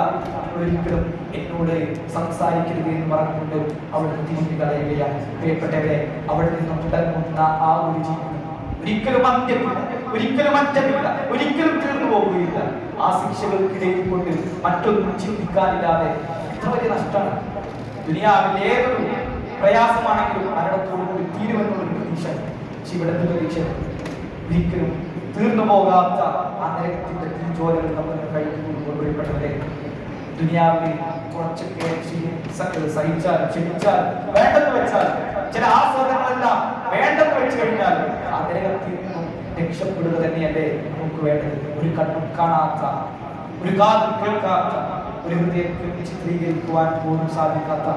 ഒരിക്കലും എന്നോട് സംസാരിക്കരുത് എന്ന് പറഞ്ഞുകൊണ്ട് അവിടെ തിരിഞ്ഞു കളയുകയാണ്. പ്രിയപ്പെട്ടവരെ, അവിടെ നിന്നും തുടങ്ങുന്ന ആ ഒരു ജീവിതം ഒരിക്കലും അന്ത്യമില്ല, ഒരിക്കലും അറ്റമില്ല, ഒരിക്കലും തീർന്നു പോവുകയില്ല. ആ ശിക്ഷകൾക്കിടയിൽ കൊണ്ട് മറ്റൊന്നും ചിന്തിക്കാനില്ലാതെ എത്ര വലിയ നഷ്ടമാണ്. ദുനിയാവിൽ ഏതൊരു പ്രയാസമാണെങ്കിലും മരണത്തോടുകൂടി തീരുമെന്നുള്ളൊരു പ്രതീക്ഷ, ശിവടത്തെ പ്രതീക്ഷ ഒരിക്കലും തീർന്നു പോകാത്ത ആ നരകത്തിന്റെ തീജോലകൾ നമ്മൾ കഴിയുമ്പോഴേ ദുനിയാവിൽ കുറച്ചൊക്കെ സഹിച്ചാൽ, ക്ഷമിച്ചാൽ, വേണ്ടെന്ന് വെച്ചാൽ, ചില ആസ്വാദനങ്ങളെല്ലാം വേണ്ടെന്ന് വെച്ച് കഴിഞ്ഞാൽ ആ നരകത്തിൽ നിന്നും രക്ഷപ്പെടുക തന്നെയല്ലേ നമുക്ക് വേണ്ടത്. ഒരു കണ്ണും കാണാത്ത, ഒരു കാതും കേൾക്കാത്ത, ഒരു ഹൃദയത്തിൽ ചിത്രീകരിക്കുവാൻ പോലും സാധിക്കാത്ത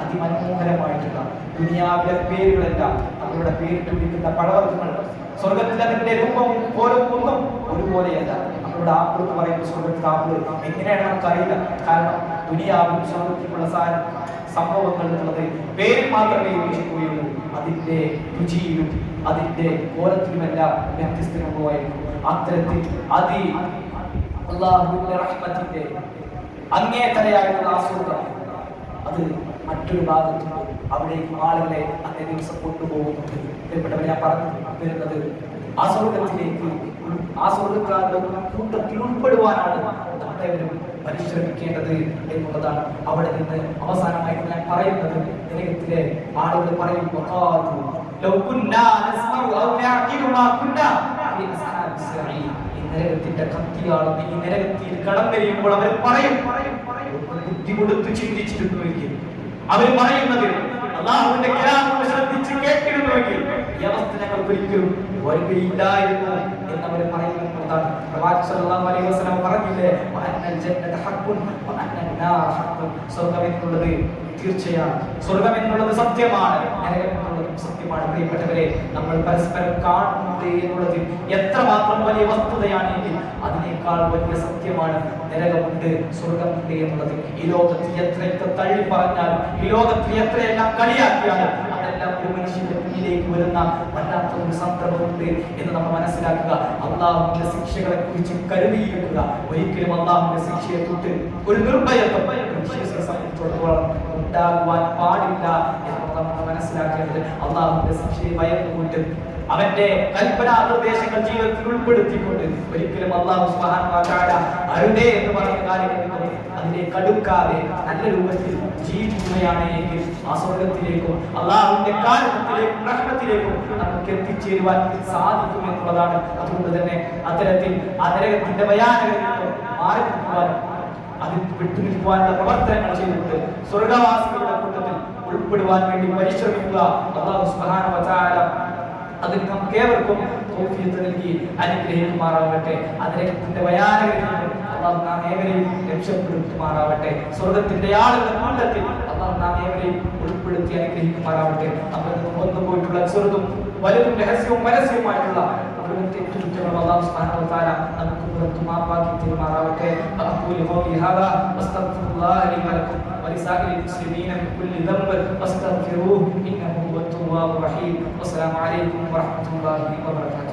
അതിമനോഹരമായിട്ടുള്ള ദുനിയാവിലെ പേരുകളെല്ലാം അവരുടെ പേരിട്ട് വിളിക്കുന്ന പഴവർഗ്ഗങ്ങൾ സ്വർഗത്തിൽ അതിന്റെ രൂപവും പോലും ഒന്നും ഒരുപോലെയല്ല. നമ്മുടെ ആപ്പിൾ എന്ന് പറയുമ്പോൾ സ്വർഗത്തിൽ ആപ്പിൾ എങ്ങനെയാണ് നമുക്കറിയില്ല. കാരണം ദുനിയാവിലും സ്വർഗത്തിലുള്ള സംഭവങ്ങൾ എന്നുള്ളത് പേരിൽ മാത്രമേ യോജിക്കുകയുള്ളൂ. അതിന്റെ രുചിയിലും അതിന്റെ കോലത്തിലുമെല്ലാം വ്യത്യസ്തമായിരിക്കും. അത്തരത്തിൽ അല്ലാഹുവിന്റെ റഹ്മത്തിന്റെ അങ്ങേ തലയായിട്ടുള്ള ആ സ്വർഗം അത് മറ്റൊരു ഭാഗത്തുണ്ട്. അവിടേക്ക് ആളുകളെ അന്നേ ദിവസം കൊണ്ടുപോകുന്നുണ്ട്. പ്രിയപ്പെട്ടവരെ, ഞാൻ പറഞ്ഞു വരുന്നത് ആ സ്വർഗത്തിലേക്ക്, ആ സ്വർഗക്കാരുടെ കൂട്ടത്തിൽ ഉൾപ്പെടുവാനാണ് നമ്മളെവരും പരിശ്രമിക്കേണ്ടത് എന്നുള്ളതാണ്. അവിടെ നിന്ന് അവസാനമായിട്ട് ഞാൻ പറയുന്നത്, നരകത്തിലെ ആളുകൾ പറയും, നരകത്തിന്റെ കത്തിയാളും ഈ നരകത്തിൽ കടം കഴിയുമ്പോൾ അവർ പറയും, ബുദ്ധി കൊടുത്ത് ചിന്തിച്ചിരുന്നുവെങ്കിൽ, അവർ പറയുന്നത് അല്ലാഹുവിന്റെ കലാമുകൾ ശ്രദ്ധിച്ച് കേട്ടിരുന്നുവെങ്കിൽ ഈ അവസ്ഥ ഞങ്ങൾക്ക് ഒരിക്കലും വരികയില്ലായിരുന്നു എന്നവർ പറയുന്നതാണ്. പ്രവാചകൻ സല്ലല്ലാഹു അലൈഹി വസല്ലം പറഞ്ഞില്ലേ, വഅന്നൽ ജന്നത ഹഖ്ഖുൻ വഅന്നൻ നാർ ഹഖ്ഖുൻ. സ്വർഗ്ഗം എന്നുള്ളത് തീർച്ചയാണ്, സ്വർഗ്ഗം എന്നുള്ളത് സത്യമാണ്, നരകം എന്നുള്ളത് സത്യമാണ്. പ്രിയപ്പെട്ടവരെ, നമ്മൾ പരസ്പരം കാണുന്നത് എന്നുള്ളത് എത്രമാത്രം വലിയ വസ്തുതയാണെങ്കിൽ അതിനേക്കാൾ വലിയ സത്യമാണ് നരകമുണ്ട്, സ്വർഗമുണ്ട് എന്നുള്ളത്. ഈ ലോകത്തിൽ എത്രയൊക്കെ തള്ളി പറഞ്ഞാലും, ഈ ലോകത്തിൽ എത്രയെല്ലാം കളിയാക്കിയാലും അതെല്ലാം ഒരു മനുഷ്യന്റെ മുന്നിലേക്ക് വരുന്ന വല്ലാത്ത ഒരു സന്ദർഭമുണ്ട് എന്ന് നമ്മൾ മനസ്സിലാക്കുക. അള്ളാഹുവിന്റെ ശിക്ഷകളെ കുറിച്ച് കരുതിയിരിക്കുക. ഒരിക്കലും അള്ളാഹുവിന്റെ ശിക്ഷയെ തൊട്ട് ഒരു നിർഭയത്വം മനുഷ്യനെ സംബന്ധിച്ചിടത്തോളം ഉണ്ടാകുവാൻ പാടില്ല എന്ന് നമ്മൾ മനസ്സിലാക്കേണ്ടത് അള്ളാഹുവിന്റെ ശിക്ഷയെ ഭയന്നുകൊണ്ട് അവന്റെ കൽപ്പനാ നിർദ്ദേശങ്ങൾ ജീവിതത്തിൽ ഉൾപ്പെടുത്തിക്കൊണ്ട് ഒരിക്കലും അല്ലാഹു സുബ്ഹാനഹു വ തആല അരുതേ എന്ന് പറഞ്ഞ കാര്യങ്ങൾ അതിലേക്ക് അടുക്കാതെ നല്ല രൂപത്തിൽ ജീവിക്കുകയാണ് എങ്കിൽ ആ സ്വർഗ്ഗത്തിലേക്കും അല്ലാഹുവിന്റെ കാരുണ്യത്തിലേക്കും റഹ്മത്തിലേക്കും നമുക്ക് എത്തിച്ചേരുവാൻ സാധിക്കും എന്നുള്ളതാണ്. അതുകൊണ്ട് തന്നെ അത്തരത്തിൽ ആ നരകത്തിന്റെ ഭയാനകതയിൽ മാറി നിൽക്കുവാനും അതിൽ വിട്ടുനിൽക്കുവാനുള്ള പ്രവർത്തനങ്ങൾ ചെയ്തുകൊണ്ട് സ്വർഗ്ഗവാസികളുടെ കൂട്ടത്തിൽ ഉൾപ്പെടുവാൻ വേണ്ടി പരിശ്രമിക്കുക. അല്ലാഹു സുബ്ഹാനഹു വ തആല അതിന് നമുക്ക് ഏവർക്കും തൗഫീഖ് നൽകി അനുഗ്രഹിക്കുമാറാവട്ടെ. അതിന്റെ ഭയാനകതയിൽ അല്ലാഹു നാം ഏവരെയും രക്ഷപ്പെടുത്തുമാറാവട്ടെ. സ്വർഗ്ഗത്തിന്റെ ആളുകളുടെ കൂട്ടത്തിൽ അല്ലാഹു നാം ഏവരെയും ഉൾപ്പെടുത്തി അനുഗ്രഹിക്കുമാറാവട്ടെ. നമ്മൾ വന്നു പോയിട്ടുള്ള ചെറുതും വലുതും രഹസ്യവും പരസ്യവുമായിട്ടുള്ള തെറ്റുകുറ്റങ്ങൾ അല്ലാഹു സുബ്ഹാനഹു വ തആല നമുക്ക് പുറത്തു മാപ്പാക്കി തരുമാറാവട്ടെ. അഖൂലു ഖൗലി ഹാദാ വസ്തഗ്ഫിറുല്ലാഹ ലി വലക്കും വലിസാഇരിൽ മുസ്ലിമീന മിൻ കുല്ലി ദംബ് വസ്തഗ്ഫിറൂഹു ഇന്നഹു ഹുവത് തവ്വാബുർ റഹീം. വസ്സലാമു അലൈക്കും വറഹ്മത്തുള്ളാഹി വബറകാതുഹു.